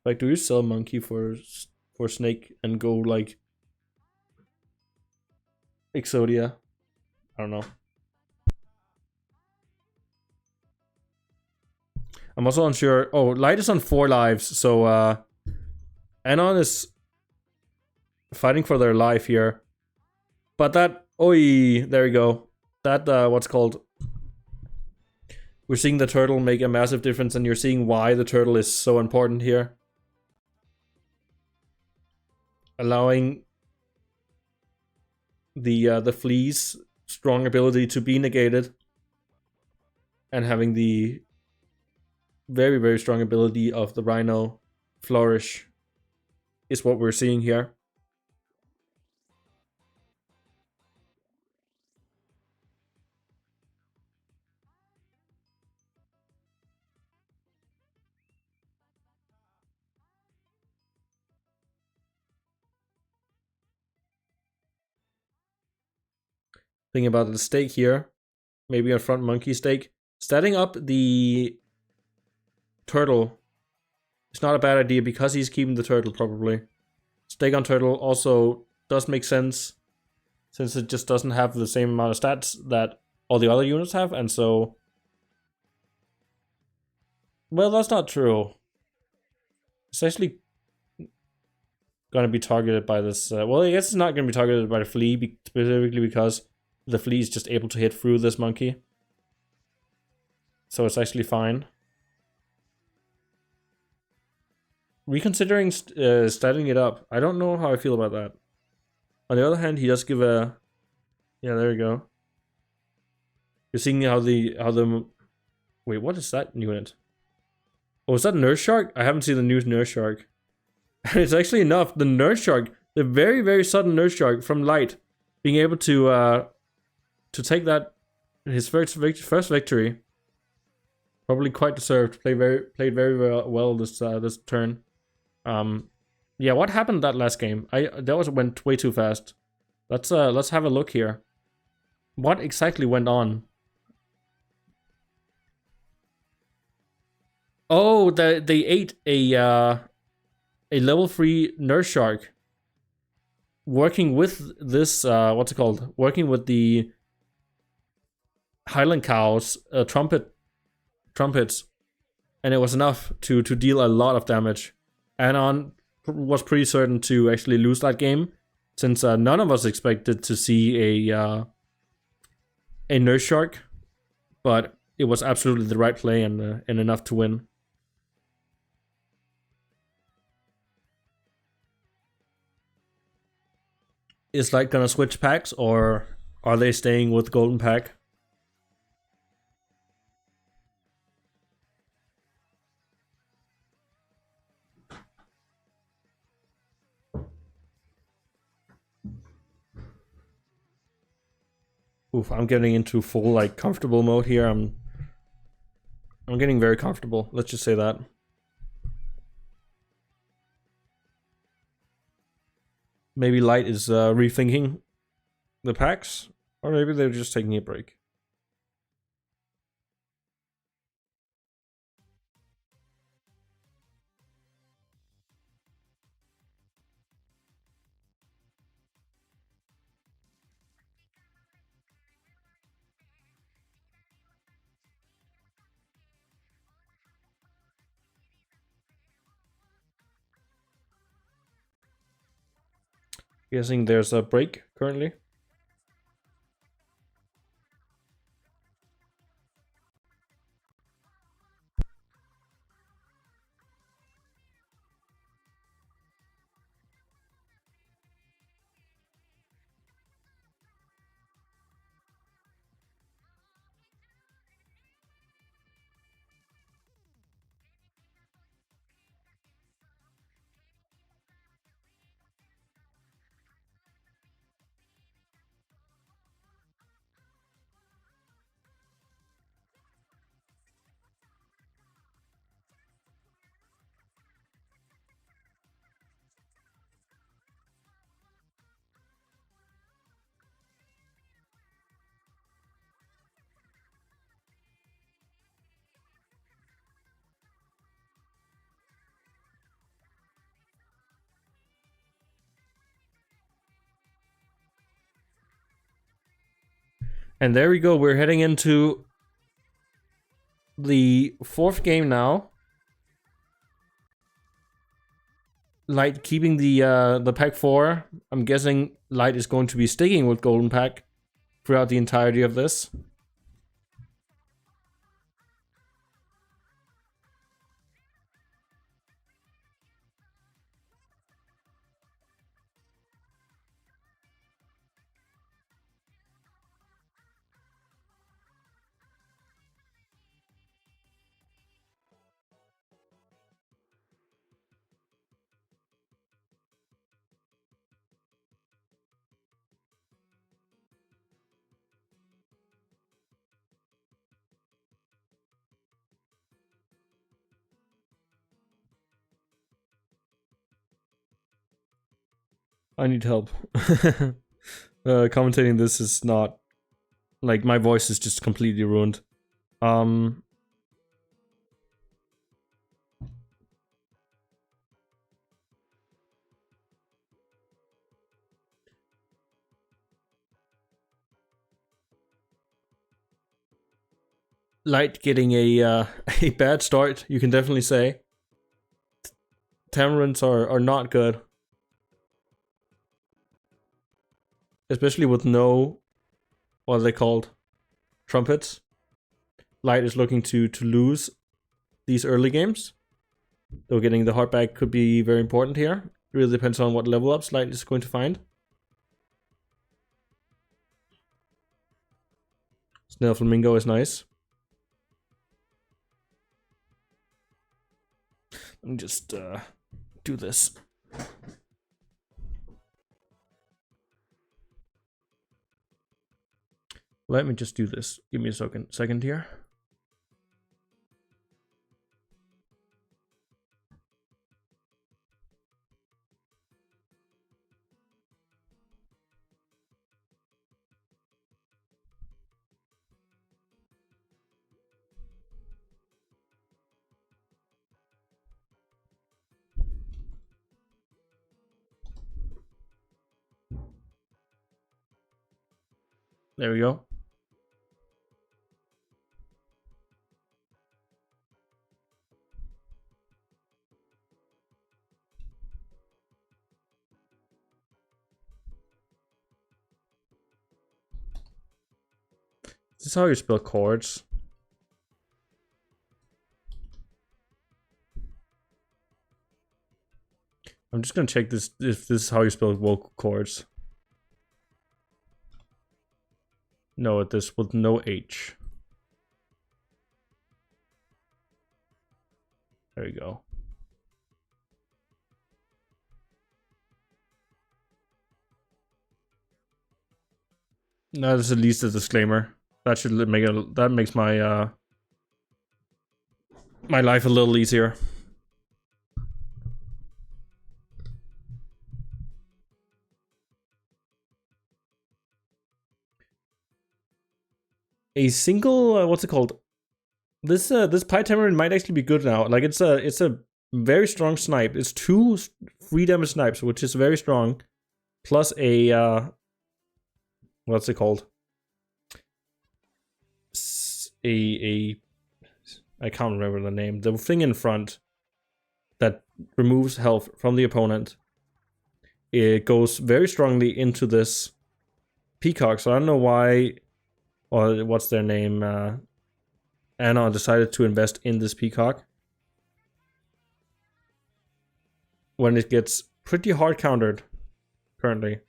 Like, do you sell monkey for snake and go like Exodia? I don't know. I'm also unsure. Oh, Lyte is on 4 lives, so Anon is fighting for their life here. But that, oi, there we go. That what's called. We're seeing the turtle make a massive difference, and you're seeing why the turtle is so important here. Allowing the flea's strong ability to be negated, and having the very, very strong ability of the rhino flourish is what we're seeing here. Thinking about the stake here, maybe a front monkey stake. Setting up the turtle is not a bad idea because he's keeping the turtle probably. Stake on turtle also does make sense since it just doesn't have the same amount of stats that all the other units have, and so... Well, that's not true. It's actually gonna be targeted by this... well, I guess it's not gonna be targeted by the flea, specifically because the flea is just able to hit through this monkey. So it's actually fine. Reconsidering starting it up. I don't know how I feel about that. On the other hand, he does give a... Yeah, there you go. You're seeing how the... Wait, what is that unit? Oh, is that Nurse Shark? I haven't seen the new Nurse Shark. It's actually enough. The Nurse Shark, the very, very sudden Nurse Shark from Lyte, being able to take that, his first victory. Probably quite deserved. Played very well this this turn. Yeah, what happened that last game? That went way too fast. Let's have a look here. What exactly went on? Oh, they ate a level 3 Nurse Shark. Working with this what's it called? Working with the Highland Cows trumpets, and it was enough to deal a lot of damage. Anon was pretty certain to actually lose that game, since none of us expected to see a Nurse Shark, but it was absolutely the right play and enough to win. Is Lyte gonna switch packs, or are they staying with Golden Pack? Oof, I'm getting into full like comfortable mode here. I'm getting very comfortable. Let's just say that. Maybe Lyte is rethinking the packs, or maybe they're just taking a break. Guessing there's a break currently. And there we go. We're heading into the 4th game now. Lyte keeping the pack 4. I'm guessing Lyte is going to be sticking with Golden Pack throughout the entirety of this. I need help. Commentating this is not... Like, my voice is just completely ruined. Lyte getting a a bad start, you can definitely say. Tamarins are not good. Especially with no, what are they called? Trumpets. Lyte is looking to lose these early games. Though getting the heart back could be very important here. It really depends on what level ups Lyte is going to find. Snail Flamingo is nice. Let me just do this. Let me just do this. Give me a second here. There we go. This is how you spell chords. I'm just gonna check this if this is how you spell vocal chords. No, this with no H. There you go. That is at least a disclaimer. That should make that makes my my life a little easier. A single what's it called? This Pie Tamarin might actually be good now. Like it's a very strong snipe. It's 2 free damage snipes, which is very strong. Plus a what's it called? I can't remember the name. The thing in front that removes health from the opponent. It goes very strongly into this peacock. So I don't know why, or what's their name? Anon decided to invest in this peacock when it gets pretty hard countered currently.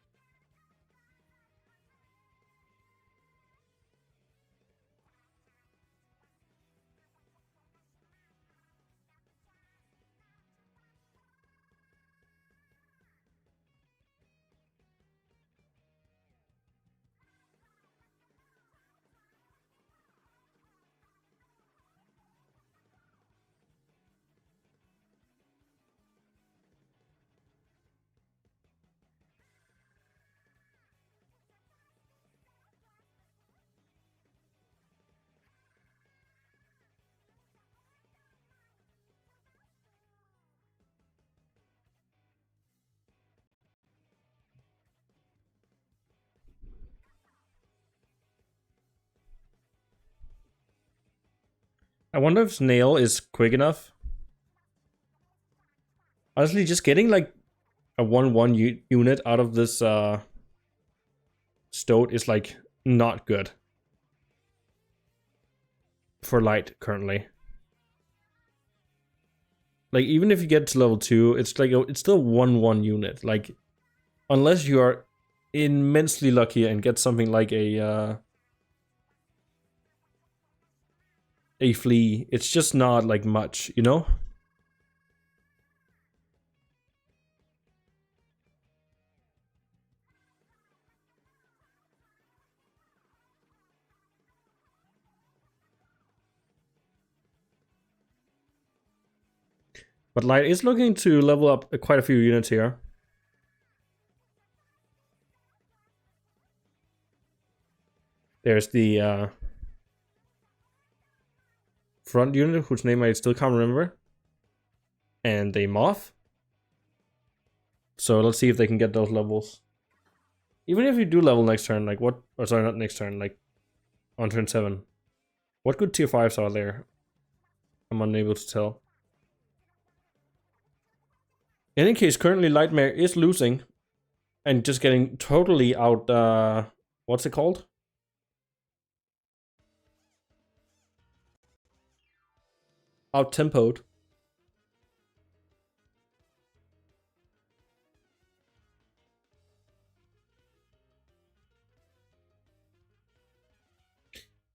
I wonder if Snail is quick enough. Honestly, just getting like a 1-1 unit out of this Stoat is like not good for Lyte currently. Like even if you get to level 2, it's like it's still 1-1 unit. Like unless you are immensely lucky and get something like a flea, it's just not like much, you know? But Lyte is looking to level up quite a few units here. There's the front unit, whose name I still can't remember. And a moth. So let's see if they can get those levels. Even if you do level next turn, like what? Oh, sorry, not next turn, like on turn 7. What good tier 5s are there? I'm unable to tell. In any case, currently Lyte is losing and just getting totally out, what's it called? Out-tempoed.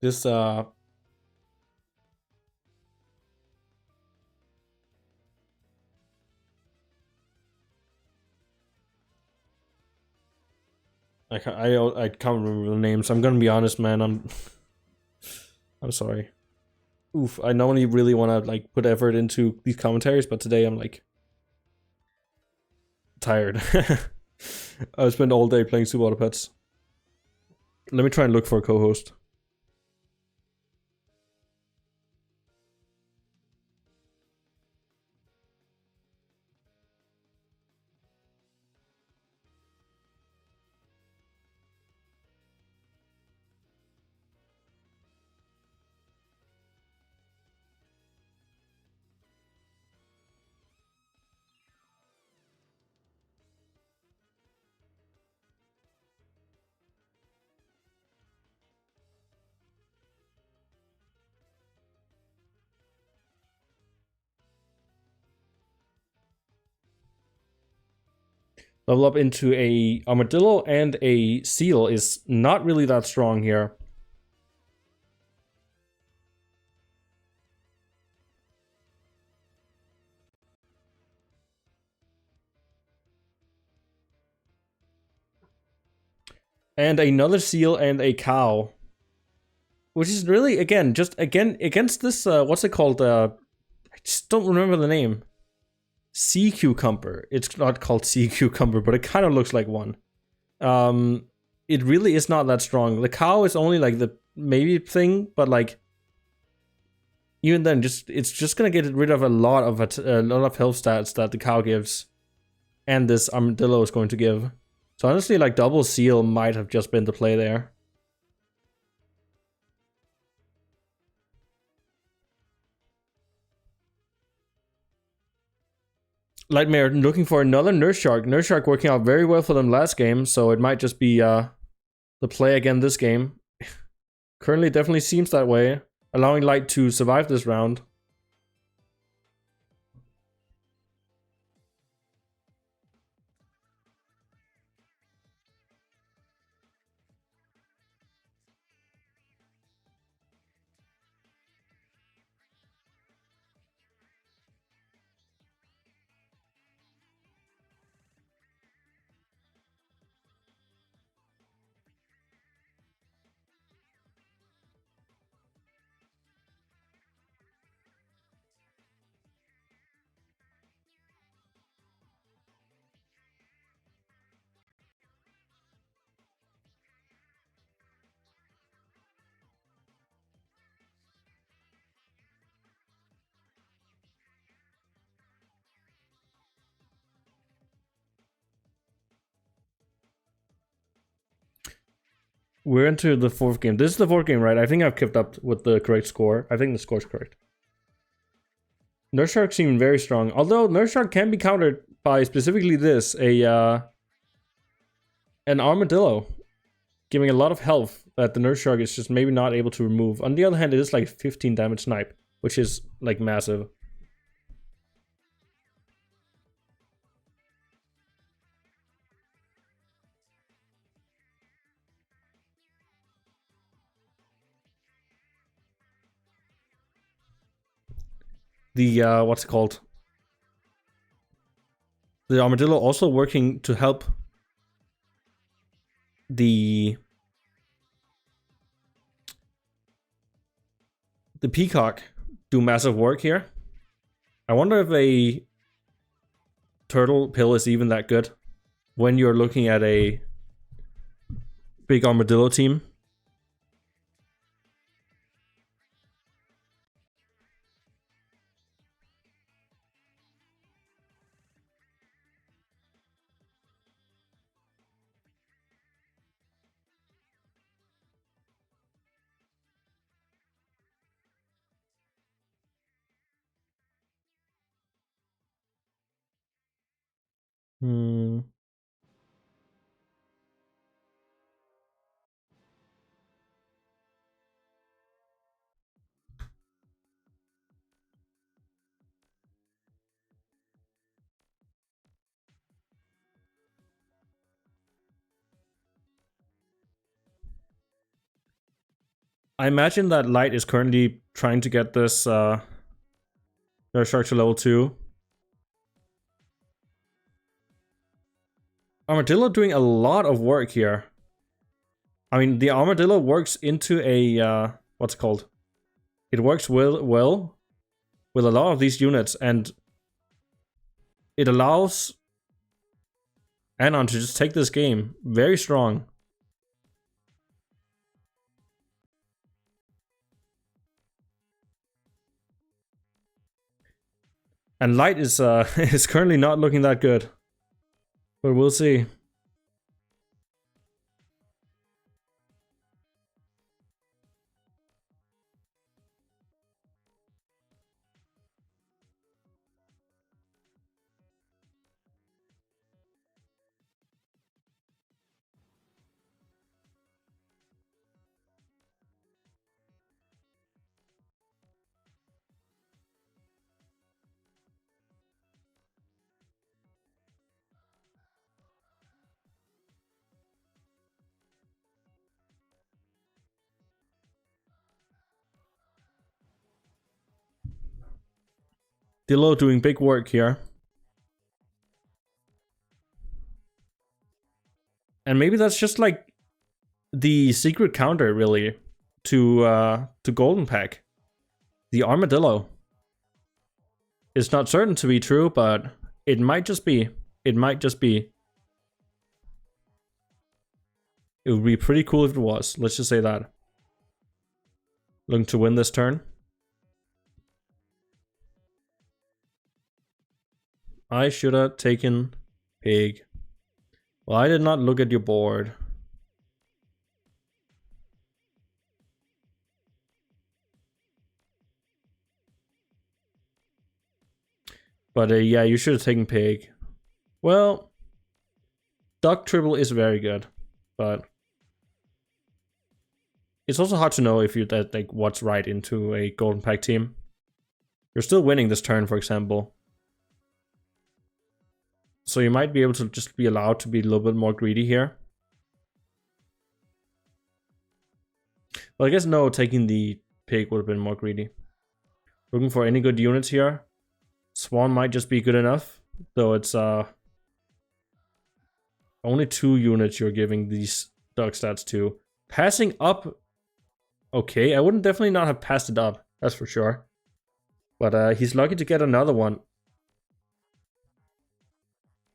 This, I can't remember the names. I'm gonna be honest, man. I'm sorry. Oof, I normally really want to like put effort into these commentaries, but today I'm like tired. I spent all day playing Super Auto Pets. Let me try and look for a co-host. Level up into a armadillo and a seal is not really that strong here. And another seal and a cow. Which is really, again, just against this, what's it called? I just don't remember the name. Sea cucumber. It's not called sea cucumber, but it kind of looks like one. It really is not that strong. The cow is only like the maybe thing, but like even then, it's just gonna get rid of a lot of health stats that the cow gives, and this armadillo is going to give. So honestly, like double seal might have just been the play there. Lightmare looking for another Nurse Shark. Nurse Shark working out very well for them last game, so it might just be the play again this game. Currently definitely seems that way, allowing Lyte to survive this round. We're into the fourth game. This is the fourth game, right? I think I've kept up with the correct score. I think the score's correct. Nurse Shark seemed very strong. Although Nurse Shark can be countered by specifically this, an armadillo. Giving a lot of health that the Nurse Shark is just maybe not able to remove. On the other hand, it is like 15 damage snipe, which is like massive. The, what's it called? The armadillo also working to help the peacock do massive work here. I wonder if a turtle pill is even that good when you're looking at a big armadillo team. Hmm. I imagine that Lyte is currently trying to get this their shark to level 2. Armadillo doing a lot of work here. I mean, the Armadillo works into a what's it called? It works well with a lot of these units, and it allows Anon to just take this game very strong. And Lyte is is currently not looking that good, but we'll see. Dillo doing big work here. And maybe that's just like the secret counter, really, to Golden Pack. The Armadillo. It's not certain to be true, but it might just be. It might just be. It would be pretty cool if it was. Let's just say that. Looking to win this turn. I should have taken pig. Well, I did not look at your board. But yeah, you should have taken pig. Well, duck triple is very good, but it's also hard to know if you like what's right into a Golden Pack team. You're still winning this turn, for example. So you might be able to just be allowed to be a little bit more greedy here. Well, I guess no, taking the pig would have been more greedy. Looking for any good units here. Swan might just be good enough, though it's only 2 units you're giving these duck stats to. Passing up, okay, I wouldn't definitely not have passed it up, that's for sure. But he's lucky to get another one.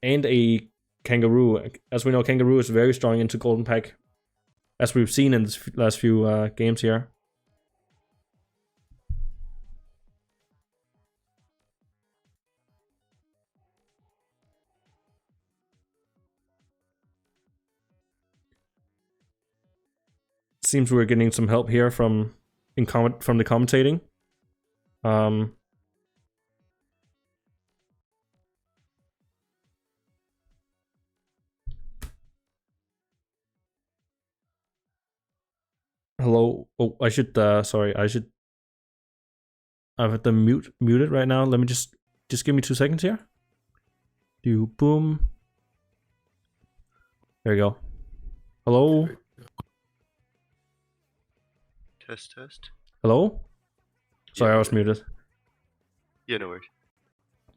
And a kangaroo. As we know, kangaroo is very strong into Golden Pack, as we've seen in this last few games here. Seems we're getting some help here from the commentating. Hello. Oh, I should sorry, I should have the muted right now. Let me just give me 2 seconds here. Do boom. There you go. Hello. Test. Hello. Sorry, Yeah. I was muted. Yeah, no worries.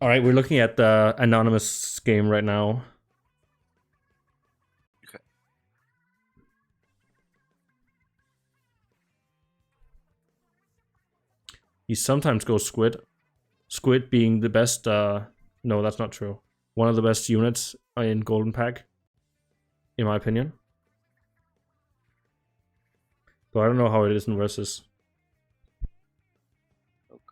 All right, we're looking at the anonymous game right now. Okay. He sometimes goes squid. Squid being the best. No, that's not true. One of the best units in Golden Pack, in my opinion. Though I don't know how it is in versus. Okay.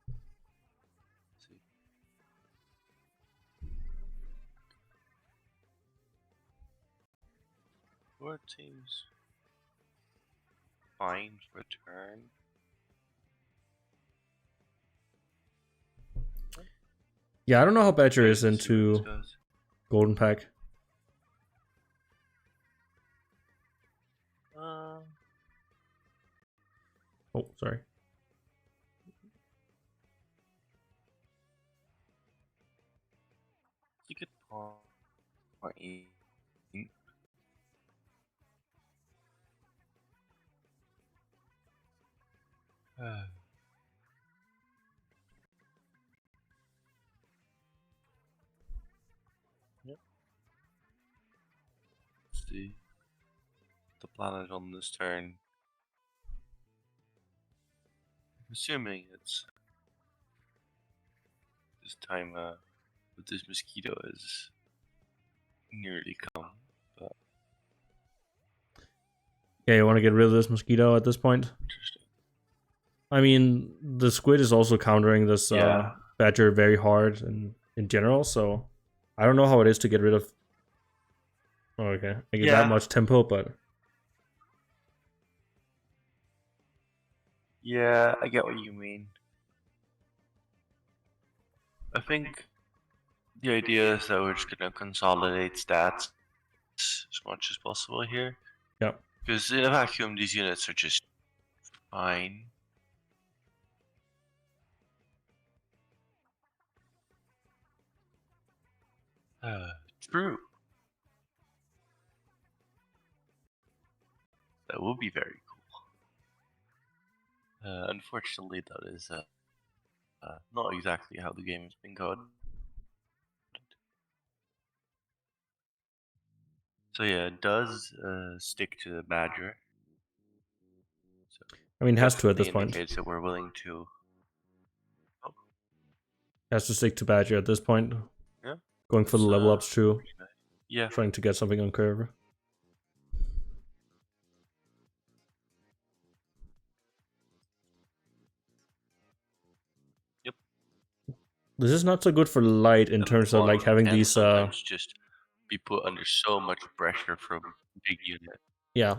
Let's see. What teams fine for turn? Yeah, I don't know how Badger is Let's see what this into goes. Golden Pack. Oh, sorry. You could point. Yep. Let's see the planet on this turn. I'm assuming it's this time with this mosquito is nearly come. But Yeah, you want to get rid of this mosquito at this point? interesting. I mean, the squid is also countering this Yeah. Badger very hard in general, so I don't know how it is to get rid of. Oh, okay, I get that Yeah. much tempo, but Yeah, I get what you mean. I think the idea is that we're just gonna consolidate stats as much as possible here. yeah. Because in a vacuum, these units are just fine. True. That would be very cool. Unfortunately, that is not exactly how the game has been going. So yeah, it does stick to the Badger. So I mean, it has to at definitely this point. indicates that we're willing to. Oh, It has to stick to Badger at this point. yeah. Going for the level ups too. Pretty nice. Yeah. Trying to get something on curve. Yep. This is not so good for Lyte in And terms of like having can these sometimes just be put under so much pressure from big unit. yeah.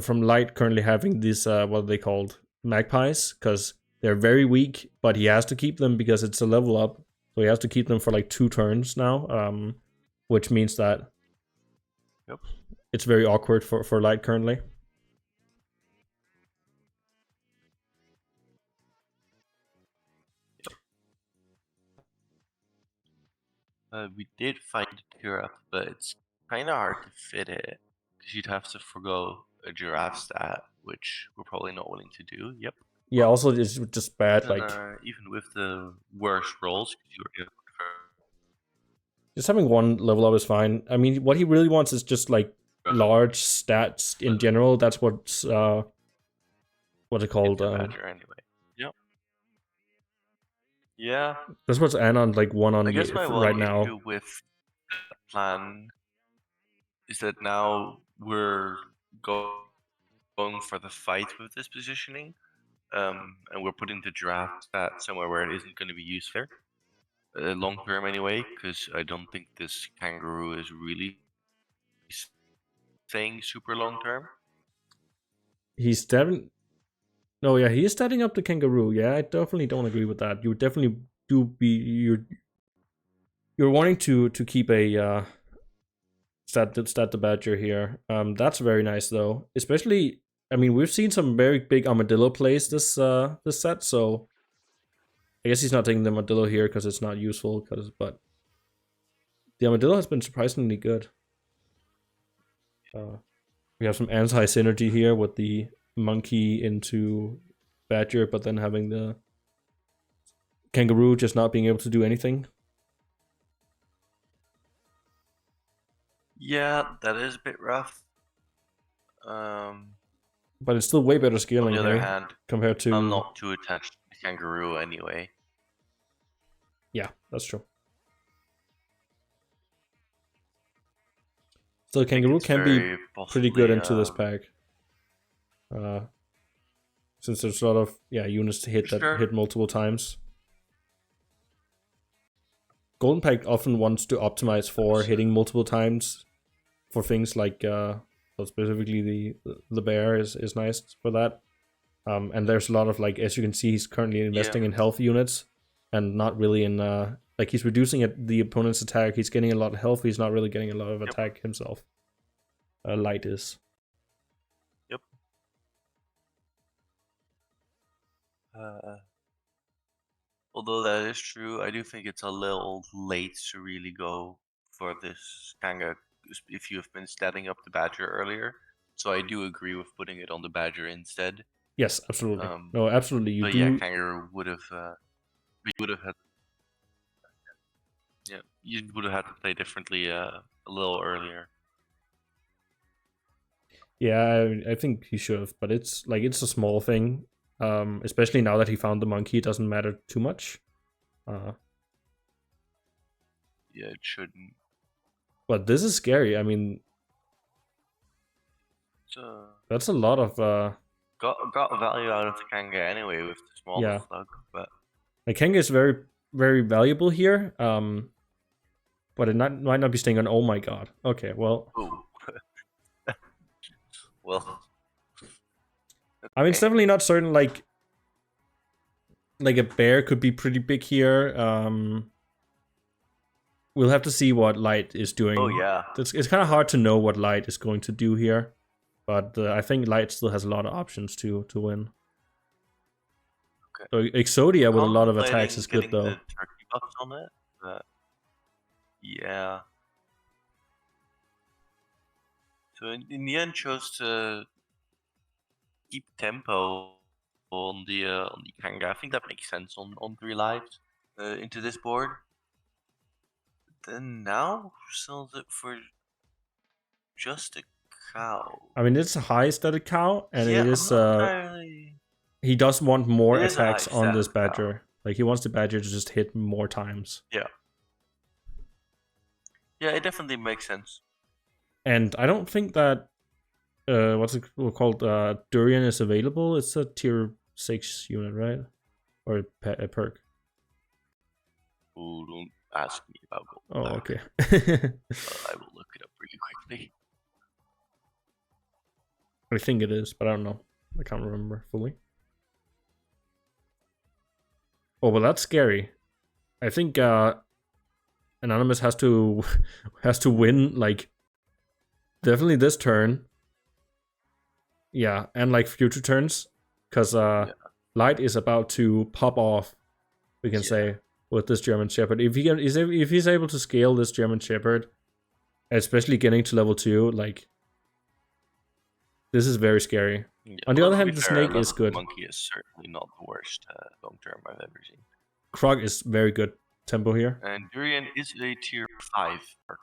From Lyte currently having these what are they called? Magpies, because they're very weak, but he has to keep them because it's a level up. So he has to keep them for like 2 turns now. Which means that Yep. it's very awkward for Lyte currently. We did find a giraffe, but it's kind of hard to fit it because you'd have to forgo a giraffe stat, which we're probably not willing to do. Yep. Yeah, also it's just bad, And like even with the worst rolls, 'cause you were able just having 1 level up is fine. I mean, what he really wants is just like to large stats in general. That's what's what's it hit called? the Badger anyway. Yep. Yeah. That's what's Anon like 1 on I guess my right one now. issue with the plan is that now we're going for the fight with this positioning, and we're putting the draft stat somewhere where it isn't going to be used there, long term anyway, because I don't think this kangaroo is really staying super long term. He's stabbing. No, yeah, he is starting up the kangaroo. Yeah, I definitely don't agree with that. You definitely do be you're wanting to keep a stat the Badger here. That's very nice though. Especially, I mean, we've seen some very big armadillo plays this this set, so I guess he's not taking the armadillo here because it's not useful. But the armadillo has been surprisingly good. We have some anti synergy here with the monkey into Badger, but then having the kangaroo just not being able to do anything. Yeah, that is a bit rough. But it's still way better scaling On the other here hand, compared to. I'm not too attached to the kangaroo anyway. Yeah, that's true. Still, kangaroo can be pretty good into this pack. Since there's a lot of units to hit that hit multiple times. Golden Pack often wants to optimize for hitting multiple times for things like specifically the bear is nice for that. And there's a lot of, like, as you can see, he's currently investing in health units. and not really in like he's reducing the opponent's attack. He's getting a lot of health. He's not really getting a lot of attack himself. Lyte is. Yep. Although that is true, I do think it's a little late to really go for this Kanga if you have been setting up the Badger earlier. So I do agree with putting it on the Badger instead. Yes, absolutely. No, absolutely. You but do. Yeah, Kanga would have. You would have had. Yeah, you would have had to play differently a little earlier. Yeah, I think he should have, but it's a small thing. Especially now that he found the monkey, it doesn't matter too much. Yeah, it shouldn't. But this is scary. I mean, that's a lot of got value out of the Kanga anyway with the small slug, but the Kanga is very, very valuable here. But it might not be staying on. Oh my god. Okay, well. Well. I mean, it's definitely not certain. Like a bear could be pretty big here. We'll have to see what Lyte is doing. Oh yeah. It's kind of hard to know what Lyte is going to do here, but I think Lyte still has a lot of options to win. Okay. So Exodia with a lot of attacks is good though. The turkey buffs on it, but yeah. So in the end, chose to keep tempo on the Kanga. I think that makes sense on 3 lives into this board. Then now sells it for just a cow. I mean, it's a high stated cow, and it is. He does want more attacks on this Badger. Like he wants the Badger to just hit more times. Yeah. Yeah, it definitely makes sense. And I don't think that what's it called? Durian is available. It's a tier 6 unit, right? Or a perk. Ooh, don't ask me about gold. Oh, okay. I will look it up really quickly. I think it is, but I don't know. I can't remember fully. Oh, well, that's scary. I think Anonymous has to win, like, definitely this turn. Yeah, and like future turns, because Lyte is about to pop off, we can say, with this German Shepherd. If he's able to scale this German Shepherd, especially getting to level 2, like, this is very scary. Yeah, on the other hand, the snake is good. Monkey is certainly not the worst long term I've ever seen. Krog is very good tempo here. And Durian is a tier 5 perk,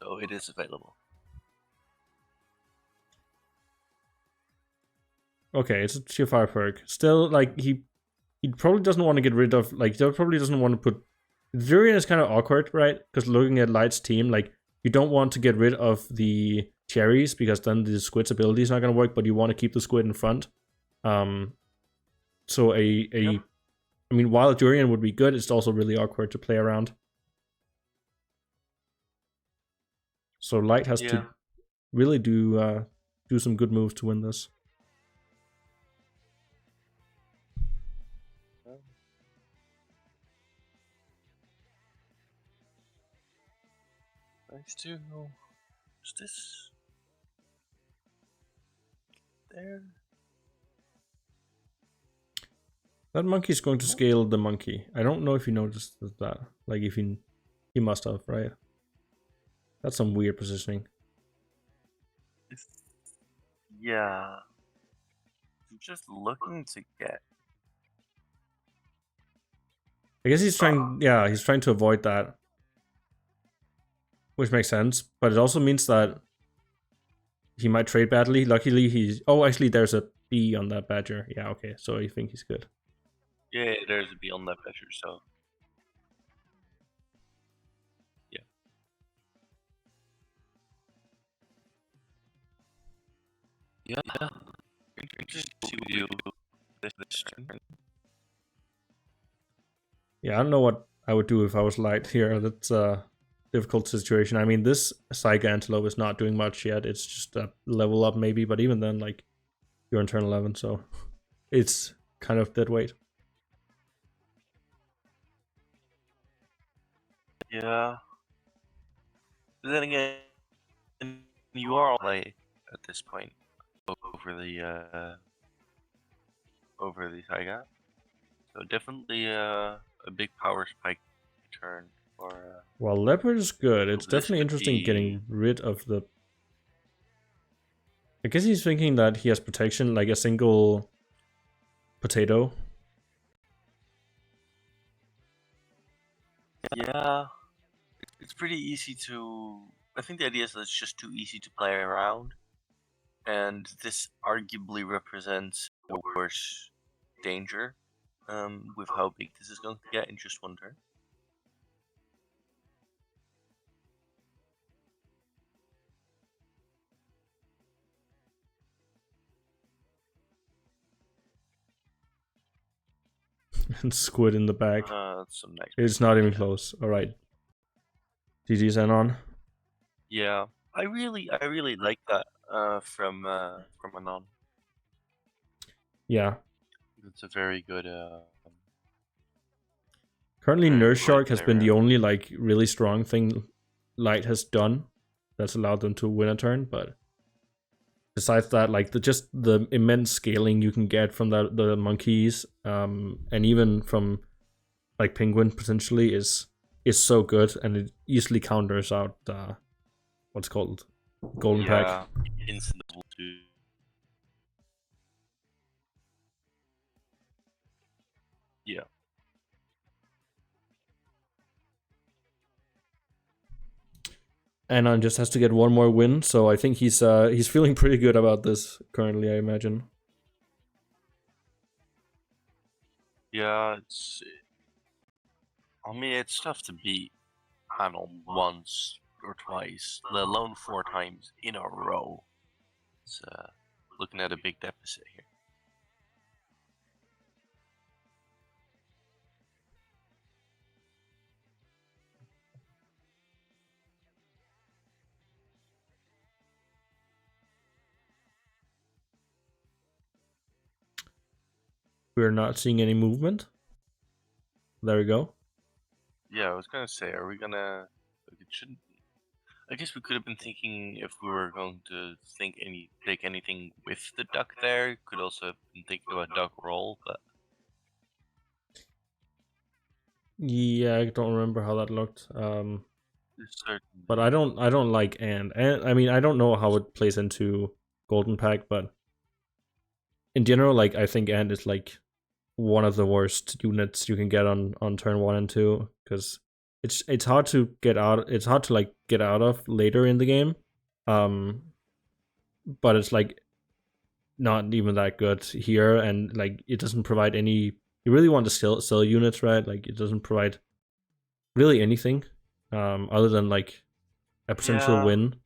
so it is available. Okay, it's a tier 5 perk. Still, like, he probably doesn't want to get rid of, like, he probably doesn't want to put... Durian is kind of awkward, right? Because looking at Lyte's team, like, you don't want to get rid of the cherries, because then the squid's ability is not going to work, but you want to keep the squid in front. So I mean, while Durian would be good, it's also really awkward to play around. So Lyte has to really do some good moves to win this. Nice to know. Is this there? That monkey is going to scale the monkey. I don't know if you noticed that. Like, if he must have, right? That's some weird positioning. Yeah. I'm just looking to get. I guess he's trying. Yeah, he's trying to avoid that, which makes sense. But it also means that he might trade badly. Luckily, he's. Oh, actually, there's a B on that Badger. Yeah, okay. So you think he's good. Yeah, there's a B on that Badger, so. Yeah. Yeah. Interesting to see what you do this turn. Yeah, I don't know what I would do if I was Lyte here. That's a difficult situation. I mean, this Psycho Antelope is not doing much yet. It's just a level up maybe, but even then, like, you're in turn 11, so it's kind of dead weight. Yeah. But then again, you are on play at this point over the Taiga. So definitely a big power spike turn for Well, Leopard is good. It's this definitely could interesting be getting rid of the... I guess he's thinking that he has protection, like a single potato. yeah. It's pretty easy to. I think the idea is that it's just too easy to play around, and this arguably represents a worse danger. With how big this is going to get in just one turn. And squid in the back. That's some nice. It's not even close. Alright. GG's Anon. Yeah, I really like that from Anon. Yeah. It's a very good Currently, very Nurse good Shark has been the player. only like really strong thing Lyte has done that's allowed them to win a turn, but besides that, like just the immense scaling you can get from the monkeys, and even from like Penguin potentially is so good, and it easily counters out what's called Golden Pack. Instant level 2. Yeah. Anon just has to get one more win, so I think he's feeling pretty good about this currently, I imagine. Yeah, I mean, it's tough to beat Anon once or twice, let alone 4 times in a row. It's looking at a big deficit here. We're not seeing any movement. There we go. Yeah, I was gonna say, are we gonna? It shouldn't. I guess we could have been thinking if we were going to take anything with the duck there. Could also have been thinking about duck roll, but Yeah, I don't remember how that looked. certain. But I don't like and I mean I don't know how it plays into Golden Pack, but in general, like I think Ant is like one of the worst units you can get on turn 1 and 2 because it's hard to get out. It's hard to like get out of later in the game, but it's like not even that good here, and like it doesn't provide any. You really want to sell units, right? Like it doesn't provide really anything, other than like a potential win.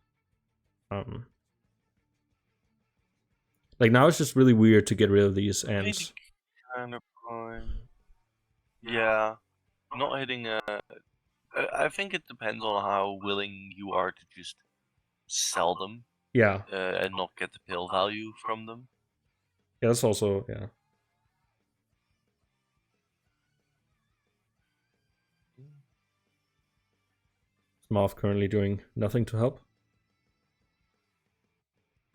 Like now it's just really weird to get rid of these ants. Kind of yeah, not hitting a. I think it depends on how willing you are to just sell them. Yeah. And not get the pill value from them. Yeah, that's also, yeah. Moth currently doing nothing to help.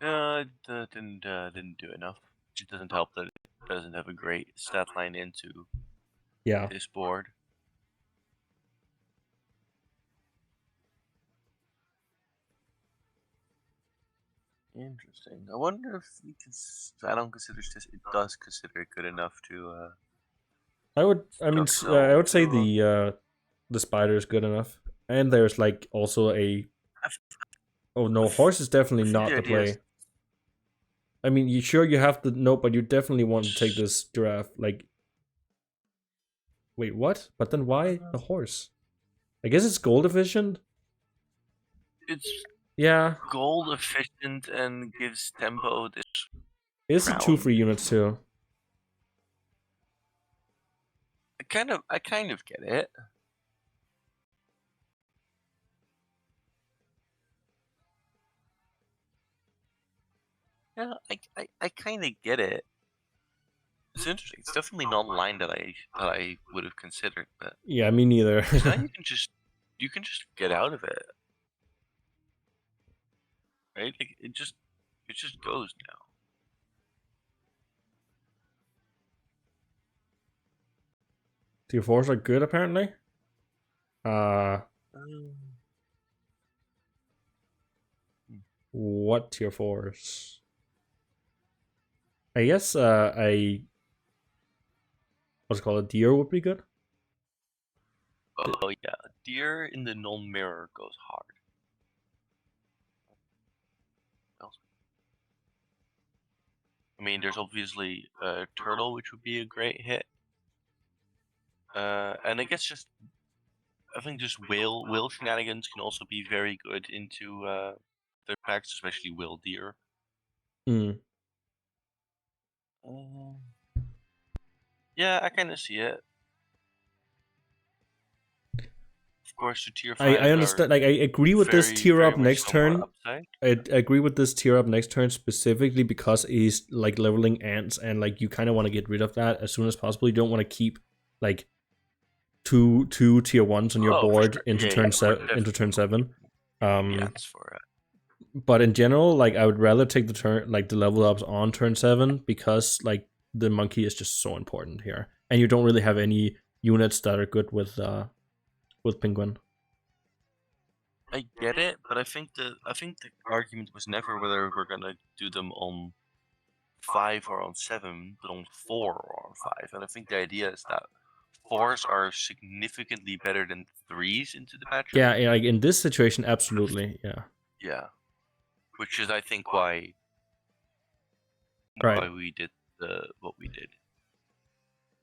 Didn't do enough. It doesn't help that it doesn't have a great stat line into this board. Interesting. I wonder if we can. I don't consider this. It does consider it good enough to. I would say the spider is good enough, and there's like also a. Oh no, horse is definitely not the play. I mean, you have to no, but you definitely want to take this giraffe. Like, wait, what? But then why the horse? I guess it's gold efficient. It's yeah, gold efficient and gives tempo. This it's the 2 free units too. I kind of get it. Yeah, I kind of get it. It's interesting. It's definitely not a line that I would have considered, but yeah, me neither. now you you can just get out of it, right? Like it just goes now. Tier 4s are good apparently. What tier 4s? I guess what's it called, a deer would be good. Oh yeah, deer in the non-mirror goes hard. I mean, there's obviously turtle, which would be a great hit. And I guess I think just whale shenanigans can also be very good into their packs, especially whale deer. Yeah, I kind of see it. Of course, the tier 5 I understand. Like, I agree with this tier up next turn. I agree with this tier up next turn specifically because he's like leveling ants, and like you kind of want to get rid of that as soon as possible. You don't want to keep like two tier 1s on your board into turn seven. Ants for it. But in general, like I would rather take the level ups on turn 7 because like the monkey is just so important here, and you don't really have any units that are good with penguin. I get it, but I think the argument was never whether we're gonna do them on 5 or on 7, but on 4 or on 5. And I think the idea is that 4s are significantly better than 3s into the matchup. Yeah, like in this situation, absolutely, yeah. Yeah, which is I think why we did what we did.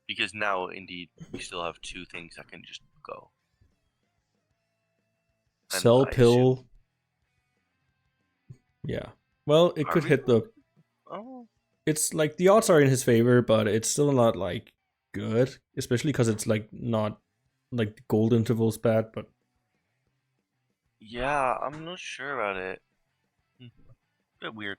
Because now, indeed, we still have 2 things that can just go. Cell pill. Yeah. Well, it could hit the. Oh. It's like the odds are in his favor, but it's still not like good, especially because it's like not like the gold interval's bad. But yeah, I'm not sure about it. Bit weird.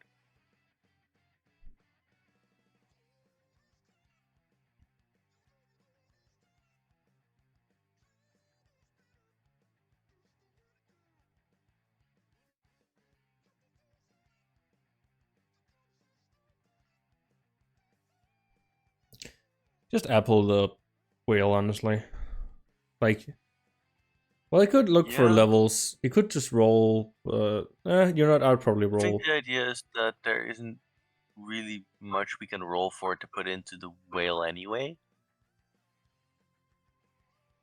just apple the whale, honestly. Like, well, I could look for levels. You could just roll. You're not. I'd probably roll. I think the idea is that there isn't really much we can roll for to put into the whale anyway.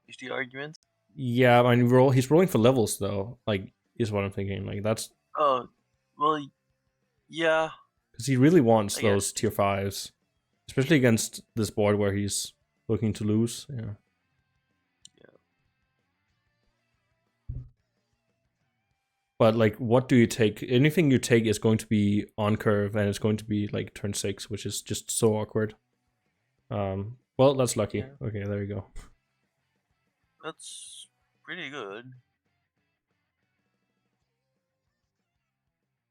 Is the argument? Yeah, I mean, he's rolling for levels though. Like, is what I'm thinking. Like that's. Oh, well, yeah. Because he really wants those tier 5s, especially against this board where he's looking to lose. Yeah. But like, what do you take? Anything you take is going to be on curve, and it's going to be like turn 6, which is just so awkward. Well, that's lucky. Yeah. Okay, there you go. That's pretty good.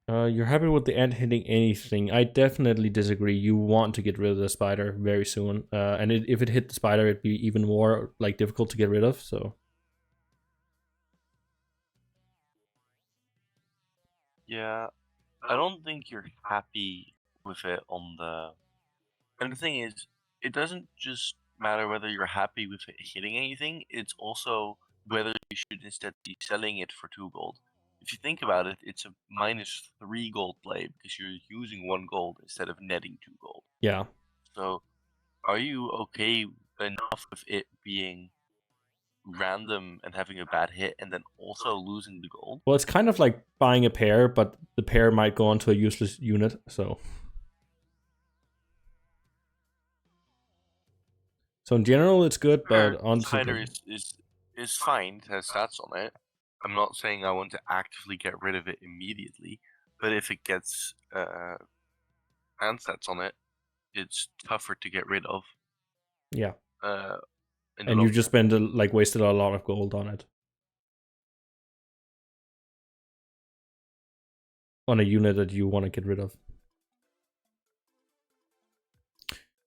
You're happy with the ant hitting anything? I definitely disagree. You want to get rid of the spider very soon, and if it hit the spider, it'd be even more like difficult to get rid of. So. Yeah, I don't think you're happy with it on the. And the thing is, it doesn't just matter whether you're happy with it hitting anything. It's also whether you should instead be selling it for 2 gold. If you think about it, it's a -3 gold play because you're using 1 gold instead of netting 2 gold. Yeah. So, are you okay enough with it being random and having a bad hit and then also losing the gold? Well, it's kind of like buying a pair, but the pair might go onto a useless unit, so. So in general, it's good, but on Spider is fine. It has stats on it. I'm not saying I want to actively get rid of it immediately, but if it gets hand stats on it, it's tougher to get rid of. Yeah. And you just wasted a lot of gold on it. On a unit that you want to get rid of.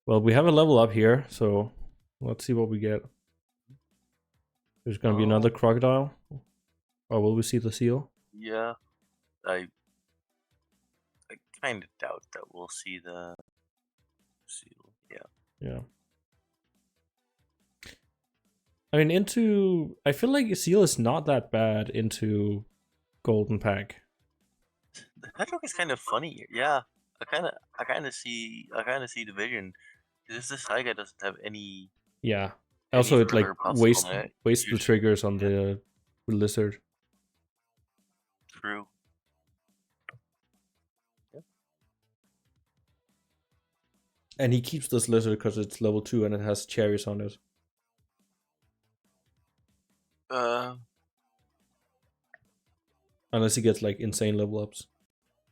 Well, we have a level up here, so let's see what we get. There's gonna be another crocodile. Or will we see the seal? Yeah, I kind of doubt that we'll see the seal. Yeah. Yeah. I mean, I feel like seal is not that bad into golden pack. The hedgehog is kind of funny. Yeah, I kind of see the vision. Because this guy doesn't have any Yeah. Also, it like further buffs wastes on it. the triggers on the lizard. True. Yep. And he keeps this lizard because it's level 2 and it has cherries on it. Unless he gets like insane level ups.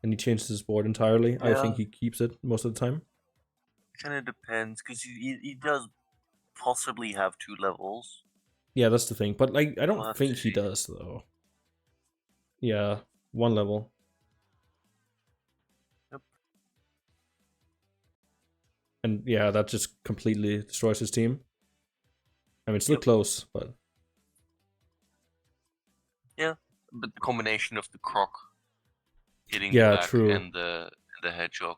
And he changes his board entirely. Yeah. I think he keeps it most of the time. Kind of depends, because he does possibly have 2 levels. Yeah, that's the thing. But like, I don't We'll think he does though. Yeah, 1 level. Yep. And yeah, that just completely destroys his team. I mean, it's still close, but yeah. But the combination of the croc hitting yeah, back true. and the hedgehog.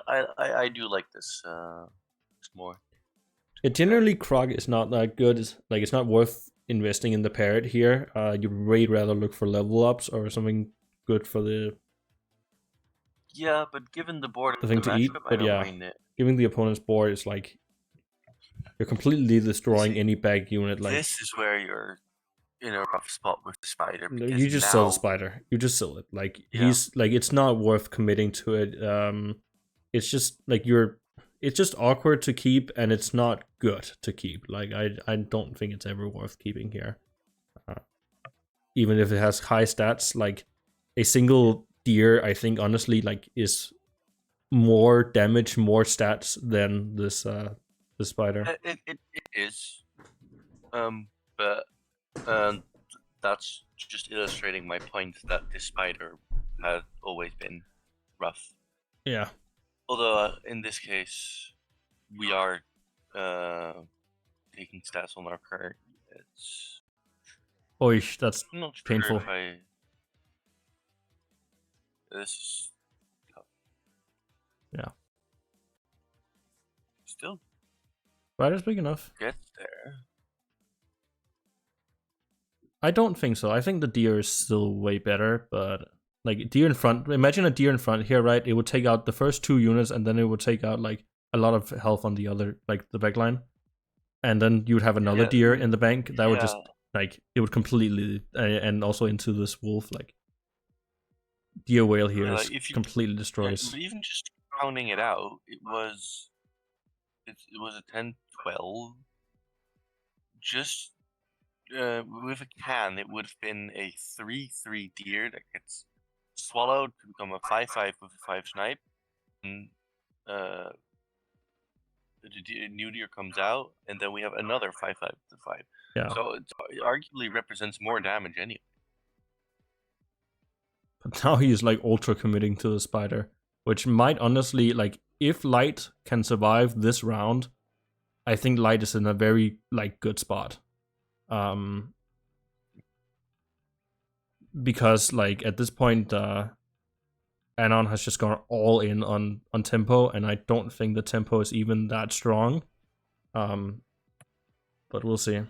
I do like this more. Generally, Croc is not that good. It's not worth investing in the parrot here. You'd way rather look for level ups or something good for the Yeah, but given the board thing to eat. But yeah, giving the opponent's board is like you're completely destroying any bag unit. Like this is where you're in a rough spot with the spider. You just sell the spider. You just sell it. Like he's like it's not worth committing to it. It's just like it's just awkward to keep and it's not good to keep. Like I don't think it's ever worth keeping here. Even if it has high stats, like a single deer, I think honestly like is more damage, more stats than this the spider. It is. But that's just illustrating my point that this spider has always been rough. Yeah. Although in this case, we are taking stats on our current units. Oish, that's not painful. Sure this is tough. Yeah. Still. Spider's big enough. Get there. I don't think so. I think the deer is still way better, but like deer in front. Imagine a deer in front here, right? It would take out the first 2 units, and then it would take out like a lot of health on the other, like the back line, and then you would have another deer in the bank that would just like it would completely and also into this wolf like deer whale here is completely destroys. But even just counting it out, it was a 10-12. Just with a can, it would have been a 3/3 deer that gets swallowed to become a 5/5 with a 5 snipe, and the new deer comes out, and then we have another 5/5 with a 5. Yeah. So it arguably represents more damage anyway. But now he's like ultra committing to the spider, which might honestly like if Lyte can survive this round, I think Lyte is in a very like good spot. Because like at this point Anon has just gone all in on tempo, and I don't think the tempo is even that strong. But we'll see.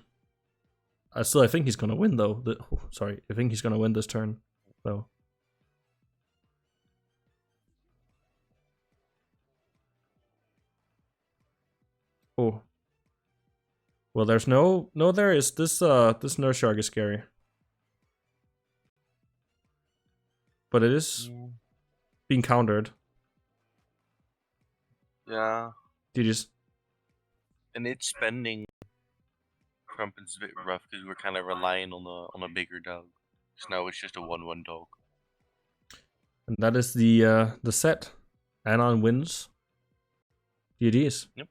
I think he's gonna win though. I think he's gonna win this turn though. Oh. Well, there's there is this nurse shark is scary. But it is being countered. Yeah. GG's. And it's spending Crumpet's a bit rough because we're kind of relying on a bigger dog. So now it's just a 1/1 dog. And that is the set. Anon wins. GG's. Yep.